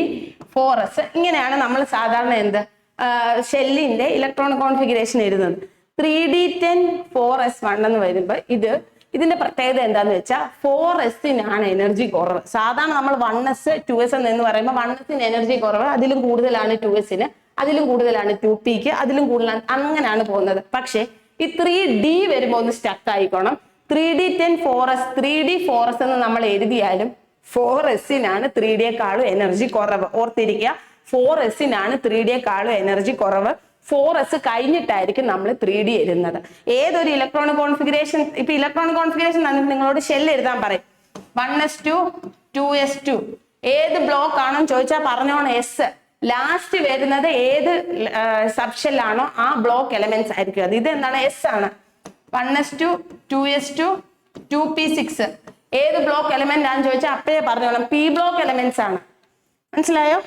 4s ഇങ്ങനെയാണ് നമ്മൾ സാധാരണ എന്ത് ഷെല്ലിന്റെ ഇലക്ട്രോൺ കോൺഫിഗറേഷൻ എഴുതുന്നത്. 3d10(4s1) എന്ന് വരുമ്പോൾ ഇതിന്റെ പ്രത്യേകത എന്താന്ന് വെച്ചാൽ 4s-നാണ് എനർജി കുറവ്. സാധാരണ നമ്മൾ 1s 2s എന്ന് പറയുമ്പോൾ 1s-ന് എനർജി കുറവ്, അതിലും കൂടുതലാണ് 2s-ന്, അതിലും കൂടുതലാണ് 2p-ക്ക്, അതിലും കൂടുതലാണ്, അങ്ങനെയാണ് പോകുന്നത്. പക്ഷെ ഈ 3d വരുമ്പോൾ ഒന്ന് സ്റ്റക്ക് ആയിക്കോണം. 3d10(4s) 3d4s എന്ന് നമ്മൾ എഴുതിയാലും 4s-നാണ് 3d-യെക്കാളും എനർജി കുറവ്. ഓർത്തിരിക്കുക, 4s-നാണ് 3d-യെക്കാളും എനർജി കുറവ്. 4s കഴിഞ്ഞിട്ടായിരിക്കും നമ്മൾ 3d എഴുതുന്നത്. ഏതൊരു ഇലക്ട്രോൺ കോൺഫിഗറേഷൻ, ഇപ്പൊ ഇലക്ട്രോൺ കോൺഫിഗറേഷൻ നിങ്ങളോട് ഷെൽ എഴുതാൻ പറയും. 1s2 2s2 ഏത് ബ്ലോക്ക് ആണെന്ന് ചോദിച്ചാൽ പറഞ്ഞോണം എസ്. ലാസ്റ്റ് വരുന്നത് ഏത് സബ്ഷെല്ലാണോ ആ ബ്ലോക്ക് എലമെന്റ്സ് ആയിരിക്കും അത്. ഇത് എന്താണ്? എസ് ആണ്. 1s2 2s2 2p6 ഏത് ബ്ലോക്ക് എലമെന്റ് ആണെന്ന് ചോദിച്ചാൽ അപ്പഴേ പറഞ്ഞോളാം പി ബ്ലോക്ക് എലമെന്റ്സ് ആണ്. മനസ്സിലായോ?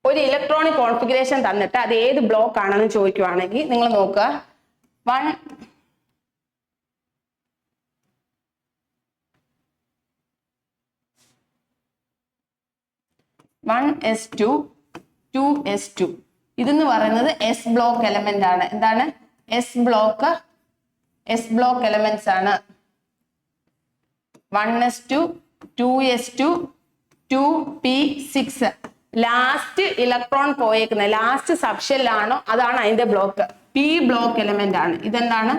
ഒരു ഇലക്ട്രോണിക് കോൺഫിഗറേഷൻ തന്നിട്ട് അത് ഏത് ബ്ലോക്ക് ആണെന്ന് ചോദിക്കുവാണെങ്കിൽ നിങ്ങൾ നോക്കുക, 1s2 2s2 ഇതെന്ന് പറയുന്നത് എസ് ബ്ലോക്ക് എലമെന്റ് ആണ്. എന്താണ്? എസ് ബ്ലോക്ക് എലമെന്റ്സ് ആണ്. 1s2 2s2 2p6 last electron പോയേക്കുന്നത് ലാസ്റ്റ് സബ്ഷെല്ലാണോ അതാണ് അതിന്റെ ബ്ലോക്ക്. പി ബ്ലോക്ക് എലമെന്റ് ആണ്. ഇതെന്താണ്?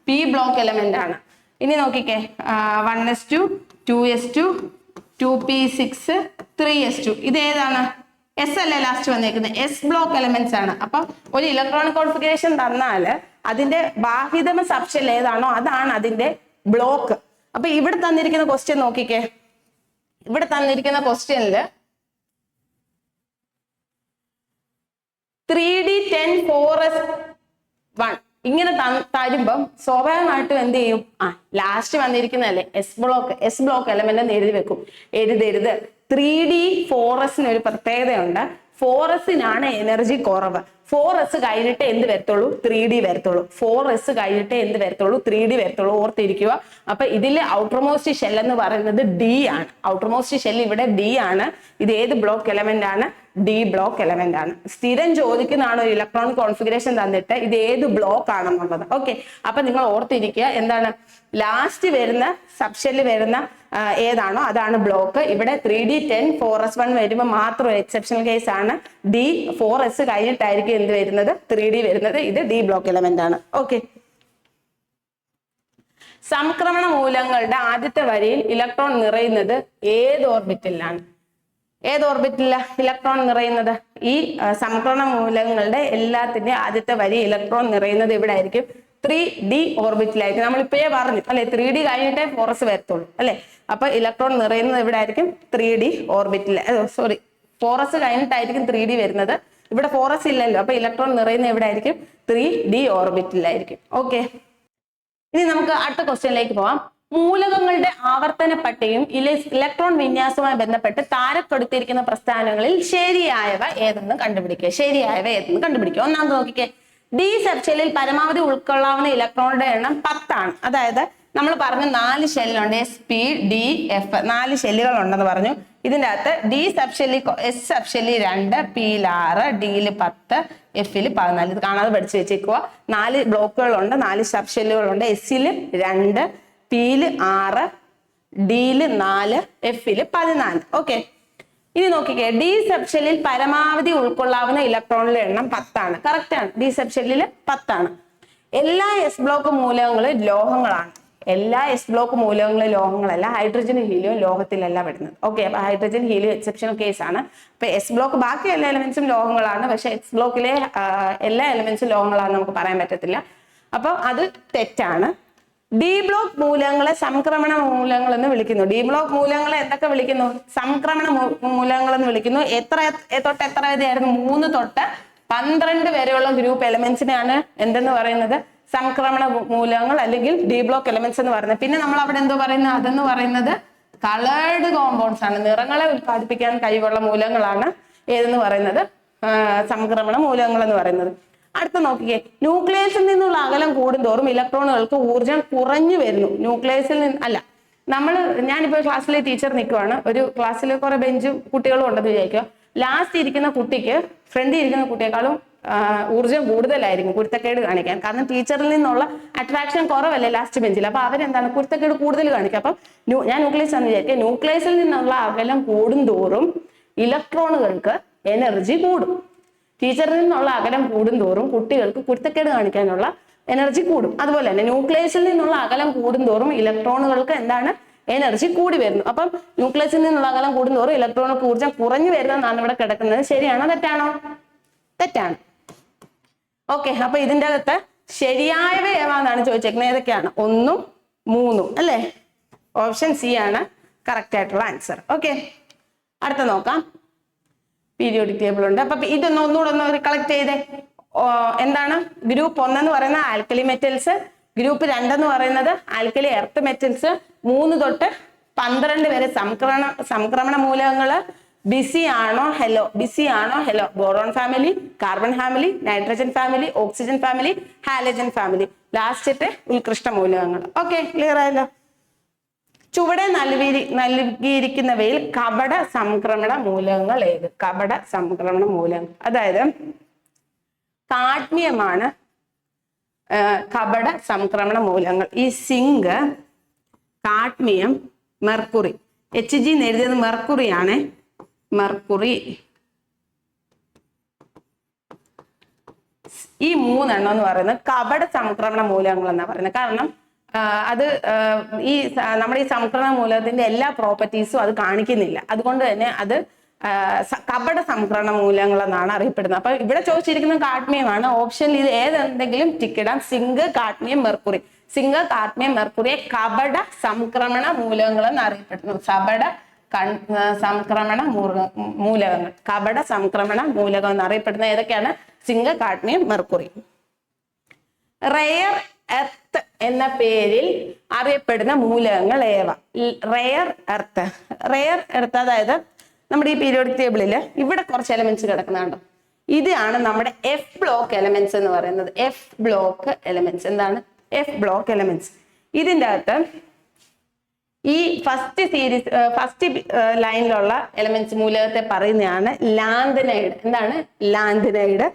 പി ബ്ലോക്ക് എലമെന്റ് ആണ്. ഇനി നോക്കിക്കേ, 1s2 2s2 2p6 3s2 ഇത് ഏതാണ്? എസ് അല്ലേ ലാസ്റ്റ് വന്നേക്കുന്നത്, എസ് ബ്ലോക്ക് എലമെന്റ്സ് ആണ്. അപ്പൊ ഒരു ഇലക്ട്രോണിക് കോൺഫിഗറേഷൻ തന്നാല് അതിന്റെ ബാഹ്യതമ സബ്ഷെൽ ഏതാണോ അതാണ് അതിന്റെ ബ്ലോക്ക്. അപ്പൊ ഇവിടെ തന്നിരിക്കുന്ന ക്വസ്റ്റ്യൻ നോക്കിക്കേ, ഇവിടെ തന്നിരിക്കുന്ന ക്വസ്റ്റ്യനില് 3D10 4s1 ഇങ്ങനെ തരുമ്പം സ്വാഭാവികമായിട്ടും എന്ത് ചെയ്യും, ലാസ്റ്റ് വന്നിരിക്കുന്നതല്ലേ എസ് ബ്ലോക്ക് എലമെന്റ് എഴുതി വെക്കും. എഴുതരുത്. 3D4s ഒരു പ്രത്യേകതയുണ്ട്. 4s എനർജി കുറവ്. 4s കഴിഞ്ഞിട്ട് എന്ത് വരത്തുള്ളൂ, 3D വരത്തുള്ളൂ. 4s കഴിഞ്ഞിട്ട് എന്ത് വരത്തുള്ളൂ, 3D വരത്തുള്ളൂ. ഓർത്തിരിക്കുക. അപ്പൊ ഇതിലെ ഔട്ടർമോസ്റ്റ് ഷെൽ എന്ന് പറയുന്നത് ഡി ആണ്. ഔട്ടർമോസ്റ്റ് ഷെൽ ഇവിടെ ഡി ആണ്. ഇത് ഏത് ബ്ലോക്ക് എലമെന്റ് ആണ്, ഡി ബ്ലോക്ക് എലമെന്റ് ആണ്. സ്ഥിരം ചോദിക്കുന്നതാണ് ഒരു ഇലക്ട്രോണിക് കോൺഫിഗറേഷൻ തന്നിട്ട് ഇത് ഏത് ബ്ലോക്ക് ആണെന്നുള്ളത്. ഓക്കെ, അപ്പൊ നിങ്ങൾ ഓർത്തിരിക്കുക എന്താണ് ലാസ്റ്റ് വരുന്ന സബ്ഷെല്ല് വരുന്ന ഏതാണോ അതാണ് ബ്ലോക്ക്. ഇവിടെ 3D10 4s1 വരുമ്പോൾ മാത്രം എക്സെപ്ഷണൽ കേസ് ആണ്. D4s കഴിഞ്ഞിട്ടായിരിക്കും എന്ത് വരുന്നത്, 3D വരുന്നത്. ഇത് ഡി ബ്ലോക്ക് എലമെന്റ് ആണ്. ഓക്കെ, സംക്രമണ മൂലങ്ങളുടെ ആദ്യത്തെ വരിയിൽ ഇലക്ട്രോൺ നിറയുന്നത് ഏത് ഓർബിറ്റലിലാണ്? ഏത് ഓർബിറ്റലിലാണ് ഇലക്ട്രോൺ നിറയുന്നത്? ഈ സംക്രമണ മൂലങ്ങളുടെ എല്ലാത്തിന്റെ ആദ്യത്തെ വരി ഇലക്ട്രോൺ നിറയുന്നത് ഇവിടെ ആയിരിക്കും, 3D ഓർബിറ്റിലായിരിക്കും. നമ്മളിപ്പോഴേ പറഞ്ഞു അല്ലെ, 3D കഴിഞ്ഞിട്ടേ 4s വരത്തുള്ളൂ അല്ലെ. അപ്പൊ ഇലക്ട്രോൺ നിറയുന്നത് ഇവിടെ ആയിരിക്കും 3D ഓർബിറ്റിൽ. സോറി, 4s കഴിഞ്ഞിട്ടായിരിക്കും 3D വരുന്നത്. ഇവിടെ 4s ഇല്ലല്ലോ, അപ്പൊ ഇലക്ട്രോൺ നിറയുന്നത് ഇവിടെ ആയിരിക്കും 3D ഓർബിറ്റിലായിരിക്കും. ഓക്കെ, ഇനി നമുക്ക് അടുത്ത ക്വസ്റ്റ്യനിലേക്ക് പോവാം. മൂലകങ്ങളുടെ ആവർത്തന പട്ടികയും ഇലക്ട്രോൺ വിന്യാസവുമായി ബന്ധപ്പെട്ട് താരപ്പെടുത്തിയിരിക്കുന്ന പ്രസ്ഥാനങ്ങളിൽ ശരിയായവ ഏതെന്ന് കണ്ടുപിടിക്കുക. ശരിയായവ ഏതെന്ന് കണ്ടുപിടിക്കുക. ഒന്നാമത് നോക്കിക്കേ, ഡി സബ്ഷെല്ലിൽ പരമാവധി ഉൾക്കൊള്ളാവുന്ന ഇലക്ട്രോണുടെ എണ്ണം 10 ആണ്. അതായത് നമ്മൾ പറഞ്ഞു 4 ഷെല്ലുണ്ട്, SP-D-F 4 ഷെല്ലുകൾ ഉണ്ടെന്ന് പറഞ്ഞു. ഇതിന്റെ അകത്ത് ഡി സബ്ഷെല്ലി എസ് സബ്ഷെല്ലി 2, P-ൽ 6, D-ൽ 10, F-ൽ 14. ഇത് കാണാതെ പഠിച്ചു വെച്ചേക്കുക. 4 ബ്ലോക്കുകളുണ്ട്, 4 സബ്ഷെല്ലുകളുണ്ട്. S-ൽ 2, P-ൽ 6, D-ൽ 4, F-ൽ 14. ഓക്കെ, ഇനി നോക്കിക്കേ, ഡി സബ്ഷെല്ലിൽ പരമാവധി ഉൾക്കൊള്ളാവുന്ന ഇലക്ട്രോണിന്റെ എണ്ണം 10 ആണ്. കറക്റ്റ് ആണ്, ഡി സബ്ഷെല്ലിൽ 10 ആണ്. എല്ലാ എസ് ബ്ലോക്ക് മൂലകങ്ങളും ലോഹങ്ങളാണ്. എല്ലാ എസ് ബ്ലോക്ക് മൂലകങ്ങളും ലോഹങ്ങളല്ല. ഹൈഡ്രജനും ഹീലിയം ലോഹത്തിലല്ല വരുന്നത്. ഓക്കെ, അപ്പൊ ഹൈഡ്രജൻ ഹീലിയം എക്സെപ്ഷണൽ കേസ് ആണ്. അപ്പൊ എസ് ബ്ലോക്ക് ബാക്കി എല്ലാ എലിമെന്റ്സും ലോഹങ്ങളാണ്, പക്ഷെ എസ് ബ്ലോക്കിലെ എല്ലാ എലിമെന്റ്സും ലോഹങ്ങളാണെന്ന് നമുക്ക് പറയാൻ പറ്റത്തില്ല. അപ്പൊ അത് തെറ്റാണ്. ഡി ബ്ലോക്ക് മൂലകങ്ങളെ സംക്രമണ മൂലകങ്ങൾ എന്ന് വിളിക്കുന്നു. ഡി ബ്ലോക്ക് മൂലകങ്ങളെ എന്തൊക്കെ വിളിക്കുന്നു? സംക്രമണ മൂലകങ്ങൾ എന്ന് വിളിക്കുന്നു. എത്ര തൊട്ട് എത്ര വരെയായിരുന്നു? 3 തൊട്ട് 12 വരെയുള്ള ഗ്രൂപ്പ് എലമെന്റ്സിനെയാണ് എന്തെന്ന് പറയുന്നത്? സംക്രമണ മൂലകങ്ങൾ അല്ലെങ്കിൽ ഡി ബ്ലോക്ക് എലമെന്റ്സ് എന്ന് പറയുന്നത്. പിന്നെ നമ്മൾ അവിടെ എന്തോ പറയുന്നത്? അതെന്ന് പറയുന്നത് കളേർഡ് കോമ്പൗണ്ട്സ് ആണ്. നിറങ്ങളെ ഉത്പാദിപ്പിക്കാൻ കഴിവുള്ള മൂലകങ്ങളാണ് ഏതെന്ന് പറയുന്നത്? സംക്രമണ മൂലകങ്ങൾ എന്ന് പറയുന്നത്. അടുത്ത നോക്കിക്കേ, ന്യൂക്ലിയസിൽ നിന്നുള്ള അകലം കൂടുന്തോറും ഇലക്ട്രോണുകൾക്ക് ഊർജ്ജം കുറഞ്ഞു വരുന്നു. ന്യൂക്ലിയസിൽ നിന്ന് അല്ല, ഞാനിപ്പോ ക്ലാസ്സിൽ ടീച്ചർ നിൽക്കുവാണ്, ഒരു ക്ലാസ്സിൽ കുറെ ബെഞ്ചും കുട്ടികളും ഉണ്ടെന്ന് വിചാരിക്കുക. ലാസ്റ്റ് ഇരിക്കുന്ന കുട്ടിക്ക് ഫ്രണ്ടിൽ ഇരിക്കുന്ന കുട്ടിയെക്കാളും ഊർജ്ജം കൂടുതലായിരിക്കും കുരുത്തക്കേട് കാണിക്കാൻ. കാരണം ടീച്ചറിൽ നിന്നുള്ള അട്രാക്ഷൻ കുറവല്ലേ ലാസ്റ്റ് ബെഞ്ചിൽ. അപ്പൊ അവരെന്താണ് കുരുത്തക്കേട് കൂടുതൽ കാണിക്കുക. അപ്പൊ ഞാൻ ന്യൂക്ലിയസ് എന്ന് വിചാരിക്കുക. ന്യൂക്ലിയസിൽ നിന്നുള്ള അകലം കൂടുന്തോറും ഇലക്ട്രോണുകൾക്ക് എനർജി കൂടും. ടീച്ചറിൽ നിന്നുള്ള അകലം കൂടുന്തോറും കുട്ടികൾക്ക് കുരുത്തക്കേട് കാണിക്കാനുള്ള എനർജി കൂടും. അതുപോലെ തന്നെ ന്യൂക്ലിയസിൽ നിന്നുള്ള അകലം കൂടുന്തോറും ഇലക്ട്രോണുകൾക്ക് എന്താണ്? എനർജി കൂടി വരുന്നു. അപ്പം ന്യൂക്ലിയസിൽ നിന്നുള്ള അകലം കൂടുന്തോറും ഇലക്ട്രോണുകൾക്ക് ഊർജ്ജം കുറഞ്ഞു വരുന്നതാണ് ഇവിടെ കിടക്കുന്നത്. ശരിയാണോ തെറ്റാണോ? തെറ്റാണ്. ഓക്കെ, അപ്പൊ ഇതിന്റെ അകത്ത് ശരിയായവ ഏതാണെന്നാണ് ചോദിച്ചേക്കുന്നത്. ഏതൊക്കെയാണ്? 1ഉം 3ഉം അല്ലേ? ഓപ്ഷൻ സി ആണ് കറക്റ്റ് ആയിട്ടുള്ള ആൻസർ. ഓക്കെ, അടുത്ത നോക്കാം. പീരിയോഡിക് ടേബിൾ ഉണ്ട്. അപ്പൊ ഇതൊന്ന് ഒന്നുകൂടെ ഒന്ന് കളക്ട് ചെയ്തേ. എന്താണ് ഗ്രൂപ്പ് 1 എന്ന് പറയുന്ന ആൽക്കലി മെറ്റൽസ്, ഗ്രൂപ്പ് 2 എന്ന് പറയുന്നത് ആൽക്കലി എർത്ത് മെറ്റൽസ്, 3 തൊട്ട് 12 വരെ സംക്രമണ മൂലകങ്ങള്. ബിസി ആണോ ഹെലോ? ബിസി ആണോ hello? Boron family, carbon family, nitrogen family, oxygen family, halogen family. ലാസ്റ്റത്തെ ഉത്കൃഷ്ട മൂലകങ്ങൾ. ഓക്കെ, ക്ലിയർ ആയല്ലോ? ചുവടെ നൽകിയിരിക്കുന്നവയിൽ കപട സംക്രമണ മൂലകങ്ങൾ ഏത്? കപട സംക്രമണ മൂലകങ്ങൾ, അതായത് കാഡ്മിയമാണ് കപട സംക്രമണ മൂലകങ്ങൾ. ഈ സിങ്ക്, കാഡ്മിയം, മെർക്കുറി. HG എഴുതിയത് മെർക്കുറി ആണ്. മെർക്കുറി, ഈ 3 എണ്ണം എന്ന് പറയുന്നത് കപട സംക്രമണ മൂലകങ്ങൾ എന്നാ പറയുന്നത്. കാരണം അത് നമ്മുടെ ഈ സംക്രമണ മൂലകത്തിന്റെ എല്ലാ പ്രോപ്പർട്ടീസും അത് കാണിക്കുന്നില്ല. അതുകൊണ്ട് തന്നെ അത് കപട സംക്രമണ മൂലകങ്ങൾ എന്നാണ് അറിയപ്പെടുന്നത്. അപ്പൊ ഇവിടെ ചോദിച്ചിരിക്കുന്നത് കാഡ്മിയമാണ്. ഓപ്ഷനിൽ ഇത് ഏതെന്തെങ്കിലും ടിക്കിടാം. Zinc, cadmium, mercury. Zinc, cadmium, മെർക്കുറിയെ കപട സംക്രമണ മൂലകങ്ങൾ എന്ന് അറിയപ്പെടുന്നു. സംക്രമണ മൂലകങ്ങൾ, കപട സംക്രമണ മൂലകം എന്നറിയപ്പെടുന്ന ഏതൊക്കെയാണ്? Zinc, cadmium, mercury. Rare earth എന്ന പേരിൽ അറിയപ്പെടുന്ന മൂലകങ്ങൾ ഏവ? Rare earth. റെയർ എർത്ത് അതായത് നമ്മുടെ ഈ പീരിയോഡിക് ടേബിളില് ഇവിടെ കുറച്ച് എലമെന്റ്സ് കിടക്കുന്നുണ്ടോ? ഇതാണ് നമ്മുടെ എഫ് ബ്ലോക്ക് എലമെന്റ്സ് എന്ന് പറയുന്നത്. എഫ് ബ്ലോക്ക് എലമെന്റ്സ് എന്താണ്? F block elements. ഇതിൻ്റെ അകത്ത് ഈ ഫസ്റ്റ് ലൈനിലുള്ള എലമെന്റ്സ് മൂലകത്തെ പറയുന്നതാണ് ലാന്തനൈഡ്. എന്താണ്? ലാന്തനൈഡ്.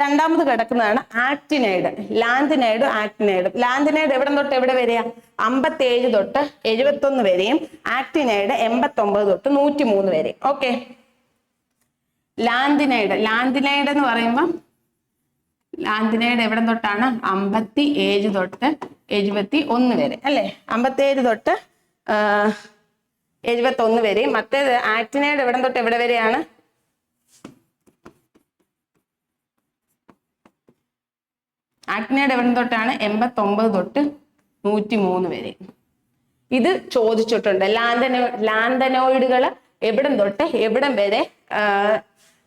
രണ്ടാമത് കിടക്കുന്നതാണ് ആക്ടിനൈഡ്. ലാന്തനൈഡും ആക്ടിനൈഡും. ലാന്തനൈഡ് എവിടെ തൊട്ട് എവിടെ വരെയാ? 57 തൊട്ട് 71 വരെയും ആക്ടിനൈഡ് 89 തൊട്ട് 103 വരെയും. ഓക്കെ. ലാന്തനൈഡ് എന്ന് പറയുമ്പോൾ ലാന്തനൈഡ് എവിടെ തൊട്ടാണ്? 57 തൊട്ട് 71 വരെ അല്ലെ? 57 തൊട്ട് 71 വരെയും. മറ്റേത് ആക്ടിനൈഡ് എവിടെ തൊട്ട് എവിടെ വരെയാണ്? ആക്ടിനൈഡ് എവിടെ തൊട്ടാണ്? 89 തൊട്ട് 103 വരെ. ഇത് ചോദിച്ചിട്ടുണ്ട്. ലാന്തനോയിഡുകൾ എവിടം തൊട്ട് എവിടം വരെ,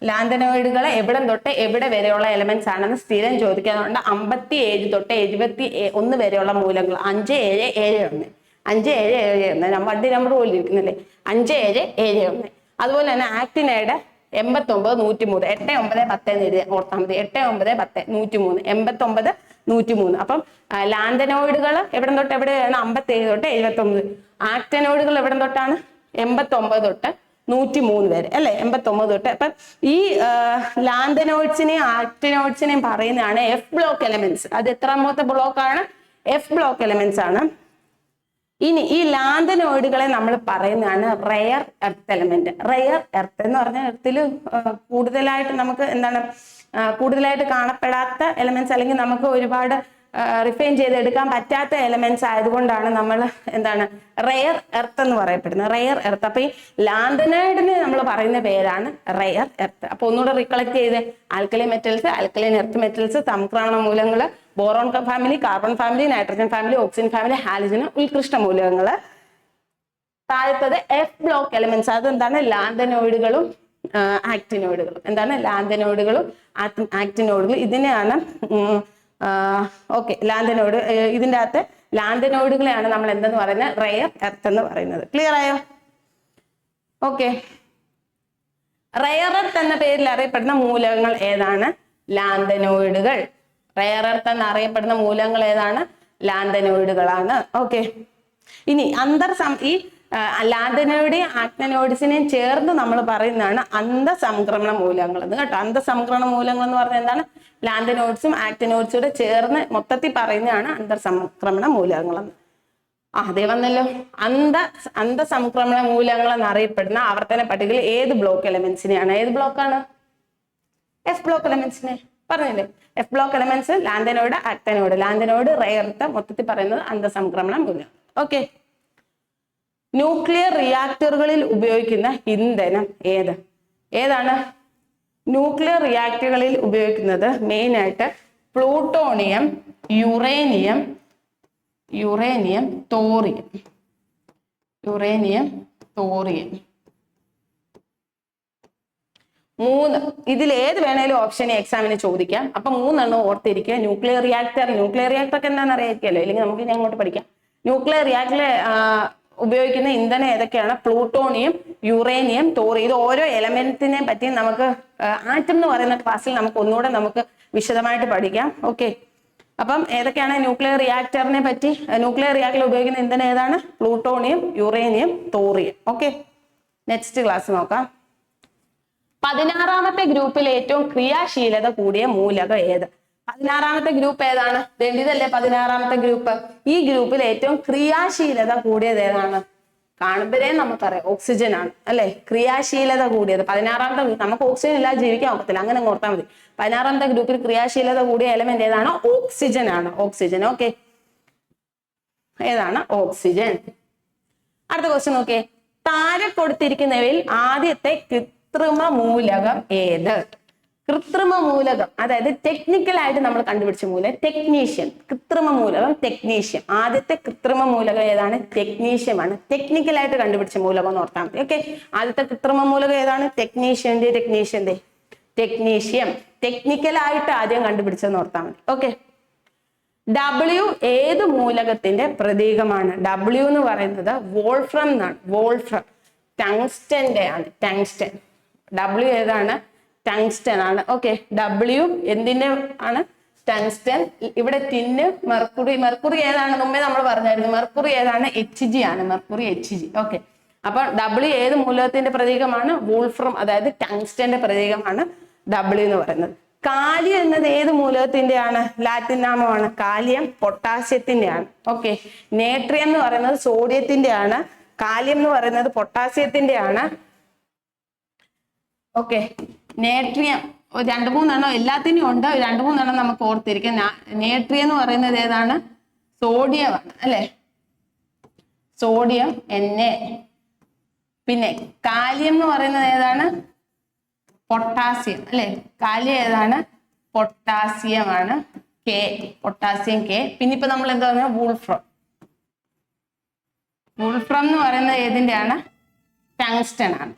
ലാന്തനോയിഡുകൾ എവിടം തൊട്ട് എവിടെ വരെയുള്ള എലമെന്റ്സ് ആണെന്ന് സ്ഥിരം ചോദിക്കാറുണ്ട്. 57 തൊട്ട് 71 വരെയുള്ള മൂലകങ്ങൾ 5, 7, 7, 1. 5, 7, 7, 1. വണ്ടി നമ്പർ പോലും ഇരിക്കുന്നില്ലേ? 5, 7, 7, 1. അതുപോലെ തന്നെ ആക്ടിനൈഡ് 89, 103. 8, 9, 10 എന്ന് എഴുതി ഓർത്താൽ മതി. 8, 9, 10, 103. 89, 103. അപ്പം ലാന്തനോയിഡുകൾ എവിടെ തൊട്ട് എവിടെയാണ്? 57 തൊട്ട് 79. ആക്ടനോയിഡുകൾ എവിടെ തൊട്ടാണ്? 89 തൊട്ട് 103 വരെ അല്ലെ? 89 തൊട്ട്. അപ്പൊ ഈ ലാന്തനോയിഡ്സിനെയും ആക്ടിനോയിഡ്സിനെയും പറയുന്നതാണ് എഫ് ബ്ലോക്ക് എലമെന്റ്സ്. അത് എത്രാമത്തെ ബ്ലോക്കാണ്? എഫ് ബ്ലോക്ക് എലമെന്റ്സ് ആണ്. ഇനി ഈ ലാന്തനോയിഡുകളെ നമ്മൾ പറയുന്നതാണ് rare earth element. Rare earth എന്ന് പറഞ്ഞ എർത്തിൽ കൂടുതലായിട്ട് നമുക്ക് എന്താണ് കൂടുതലായിട്ട് കാണപ്പെടാത്ത എലമെന്റ്സ്, അല്ലെങ്കിൽ നമുക്ക് ഒരുപാട് റിഫൈൻ ചെയ്തെടുക്കാൻ പറ്റാത്ത എലമെന്റ്സ് ആയതുകൊണ്ടാണ് നമ്മൾ എന്താണ് റെയർ എർത്ത് എന്ന് പറയപ്പെടുന്നത്. Rare earth. അപ്പൊ ഈ ലാന്തനൈഡിന് നമ്മൾ പറയുന്ന പേരാണ് റെയർ എർത്ത്. അപ്പൊ ഒന്നുകൂടെ റീകളക്ട് ചെയ്ത് alkaline metals, alkaline earth metals, സംക്രമണ മൂലകങ്ങള്, boron family, carbon family, nitrogen family, oxygen family, halogen, ഉത്കൃഷ്ട മൂലകങ്ങള്. താഴത്തത് എഫ് ബ്ലോക്ക് എലമെന്റ്സ്. അതെന്താണ്? ലാന്തനോയിഡുകളും ആക്ടിനോയിഡുകളും. എന്താണ്? ലാന്തനോയിഡുകളും ആക്ടിനോയിഡുകളും. ഇതിനെയാണ് ഓക്കെ ലാന്തനോയിഡ്. ഇതിൻ്റെ അകത്ത് ലാന്തനോയിഡുകളെയാണ് നമ്മൾ എന്തെന്ന് പറയുന്നത്? റെയർ എർത്ത് എന്ന് പറയുന്നത്. ക്ലിയർ ആയോ? ഓക്കെ. റെയർ എർത്ത് എന്ന പേരിൽ അറിയപ്പെടുന്ന മൂലകങ്ങൾ ഏതാണ്? ലാന്തനോയിഡുകൾ. റെയർ എർത്ത് എന്ന് അറിയപ്പെടുന്ന മൂലകങ്ങൾ ഏതാണ്? ലാന്തനോയിഡുകളാണ്. ഓക്കെ. ഇനി ഈ ലാന്തനോയിഡെയും ആക്ടിനോയിഡ്സിനെയും ചേർന്ന് നമ്മൾ പറയുന്നതാണ് അന്തസംക്രമണ മൂലകങ്ങൾ എന്ന് കേട്ടോ. അന്തസംക്രമണ മൂലകങ്ങൾ എന്ന് പറഞ്ഞാൽ എന്താണ്? ലാന്തനോയിഡ്സും ആക്ടിനോയിഡ്സും ചേർന്ന് മൊത്തത്തിൽ പറയുന്നതാണ് അന്തർസംക്രമണ മൂലകങ്ങൾ എന്ന്. അതേ വന്നല്ലോ. അന്തസംക്രമണ മൂലകങ്ങൾ എന്നറിയപ്പെടുന്ന ആവർത്തന പട്ടികയിൽ ഏത് ബ്ലോക്ക് എലമെന്റ്സിനെയാണ്? ഏത് ബ്ലോക്കാണ്? എഫ് ബ്ലോക്ക് എലമെന്റ്സിനെ പറഞ്ഞില്ലേ? F block elements lanthanoid, actinoid. Lanthanoid, rare earth, മൊത്തത്തിൽ പറയുന്നത് അന്തസംക്രമണ മൂലകം. ഓക്കെ. ന്യൂക്ലിയർ റിയാക്ടറുകളിൽ ഉപയോഗിക്കുന്ന ഇന്ധനം ഏതാണ്? ന്യൂക്ലിയർ റിയാക്ടറുകളിൽ ഉപയോഗിക്കുന്നത് മെയിൻ ആയിട്ട് പ്ലൂട്ടോണിയം, യുറേനിയം, തോറിയം. മൂന്ന്. ഇതിൽ ഏത് വേണേലും ഓപ്ഷന് എക്സാമിന് ചോദിക്കാം. അപ്പൊ 3 എണ്ണം ഓർത്തിരിക്കുക. ന്യൂക്ലിയർ റിയാക്ടർ ഒക്കെ എന്താണെന്ന് അറിയാമല്ലോ, ഇല്ലെങ്കിൽ നമുക്ക് ഞാൻ അങ്ങോട്ട് പഠിക്കാം. ന്യൂക്ലിയർ റിയാക്ടറിൽ ഉപയോഗിക്കുന്ന ഇന്ധനം ഏതൊക്കെയാണ്? Plutonium, uranium, thorium. ഇത് ഓരോ എലമെന്റിനെ പറ്റി നമുക്ക് ആറ്റം എന്ന് പറയുന്ന ക്ലാസ്സിൽ നമുക്ക് ഒന്നുകൂടെ നമുക്ക് വിശദമായിട്ട് പഠിക്കാം. ഓക്കെ. അപ്പം ഏതൊക്കെയാണ് ന്യൂക്ലിയർ റിയാക്ടറിനെ പറ്റി? ന്യൂക്ലിയർ റിയാക്ടറിൽ ഉപയോഗിക്കുന്ന ഇന്ധനം ഏതാണ്? Plutonium, uranium, thorium. Okay. Next class നോക്കാം. 16ാമത്തെ ഗ്രൂപ്പിൽ ഏറ്റവും ക്രിയാശീലത കൂടിയ മൂലകം ഏത്? 16ാമത്തെ ഗ്രൂപ്പ് ഏതാണ്? ഇതല്ലേ 16ാമത്തെ ഗ്രൂപ്പ്. ഈ ഗ്രൂപ്പിൽ ഏറ്റവും ക്രിയാശീലത കൂടിയത് ഏതാണ്? കാണുമ്പോഴേ നമുക്കറിയാം ഓക്സിജൻ ആണ് അല്ലെ? ക്രിയാശീലത കൂടിയത് 16ാമത്തെ ഗ്രൂപ്പ്. നമുക്ക് ഓക്സിജൻ ഇല്ലാതെ ജീവിക്കാൻ ഒക്കത്തില്ല, അങ്ങനെ ഓർത്താൽ മതി. 16ാമത്തെ ഗ്രൂപ്പിൽ ക്രിയാശീലത കൂടിയ എലമെന്റ് ഏതാണ്? ഓക്സിജൻ ആണ്. ഓക്സിജൻ. ഓക്കെ. ഏതാണ്? ഓക്സിജൻ. അടുത്ത ക്വസ്റ്റ്യൻ നോക്കിയേ. താഴെ കൊടുത്തിരിക്കുന്നവയിൽ ആദ്യത്തെ കൃത്രിമ മൂലകം ഏത്? കൃത്രിമ മൂലകം, അതായത് ടെക്നിക്കലായിട്ട് നമ്മൾ കണ്ടുപിടിച്ച മൂലകം ടെക്നീഷ്യം. കൃത്രിമ മൂലകം ടെക്നീഷ്യം. ആദ്യത്തെ കൃത്രിമ മൂലകം ഏതാണ്? ടെക്നീഷ്യമാണ്. ടെക്നിക്കലായിട്ട് കണ്ടുപിടിച്ച മൂലകം എന്ന് ഓർത്താൽ മതി. ഓക്കെ, ആദ്യത്തെ കൃത്രിമ മൂലകം ഏതാണ്? ടെക്നീഷ്യന്റെ ടെക്നീഷ്യം. ടെക്നിക്കലായിട്ട് ആദ്യം കണ്ടുപിടിച്ചെന്ന് ഓർത്താൽ മതി. ഓക്കെ, W ഏത് മൂലകത്തിന്റെ പ്രതീകമാണ്? W എന്ന് പറയുന്നത് വോൾഫ്രം എന്നാണ്. വോൾഫ്രം ടങ്സ്റ്റന്റെ ആണ്. ടങ്സ്റ്റൻ. W ഏതാണ്? ടങ്സ്റ്റൻ ആണ്. ഓക്കെ, W എന്തിന്റെ ആണ്? ടങ്സ്റ്റൻ. ഇവിടെ ടിന്ന്, മെർക്കുറി. മെർക്കുറി ഏതാണ്? മുമ്പേ നമ്മൾ പറഞ്ഞായിരുന്നു. മെർക്കുറി ഏതാണ്? Hg ആണ്. Mercury Hg. ഓക്കെ, അപ്പൊ W ഏത് മൂലകത്തിന്റെ പ്രതീകമാണ്? വോൾഫ്രം, അതായത് ടങ്സ്റ്റന്റെ പ്രതീകമാണ് W എന്ന് പറയുന്നത്. കാലിയം എന്നത് ഏത് മൂലകത്തിന്റെ ആണ്? ലാറ്റിൻ നാമമാണ്. കാലിയം പൊട്ടാസ്യത്തിന്റെ ആണ്. ഓക്കെ, നേട്രിയം എന്ന് പറയുന്നത് സോഡിയത്തിന്റെ ആണ്. കാലിയം എന്ന് പറയുന്നത് പൊട്ടാസ്യത്തിന്റെ ആണ്. ഓക്കെ, നേട്രിയം 2-3 എല്ലാത്തിനും ഉണ്ട്. 2-3 നമുക്ക് ഓർത്തിരിക്കാം. നേട്രിയം എന്ന് പറയുന്നത് ഏതാണ്? സോഡിയം ആണ് അല്ലെ? Sodium Na. പിന്നെ കാലിയം എന്ന് പറയുന്നത് ഏതാണ്? പൊട്ടാസ്യം അല്ലെ? കാലിയം ഏതാണ്? പൊട്ടാസ്യം ആണ്. Potassium K. പിന്നെ ഇപ്പൊ നമ്മൾ എന്താ പറയുക? വോൾഫ്രം. വോൾഫ്രം എന്ന് പറയുന്നത് ഏതിന്റെ ആണ്? ടങ്സ്റ്റൺ ആണ്.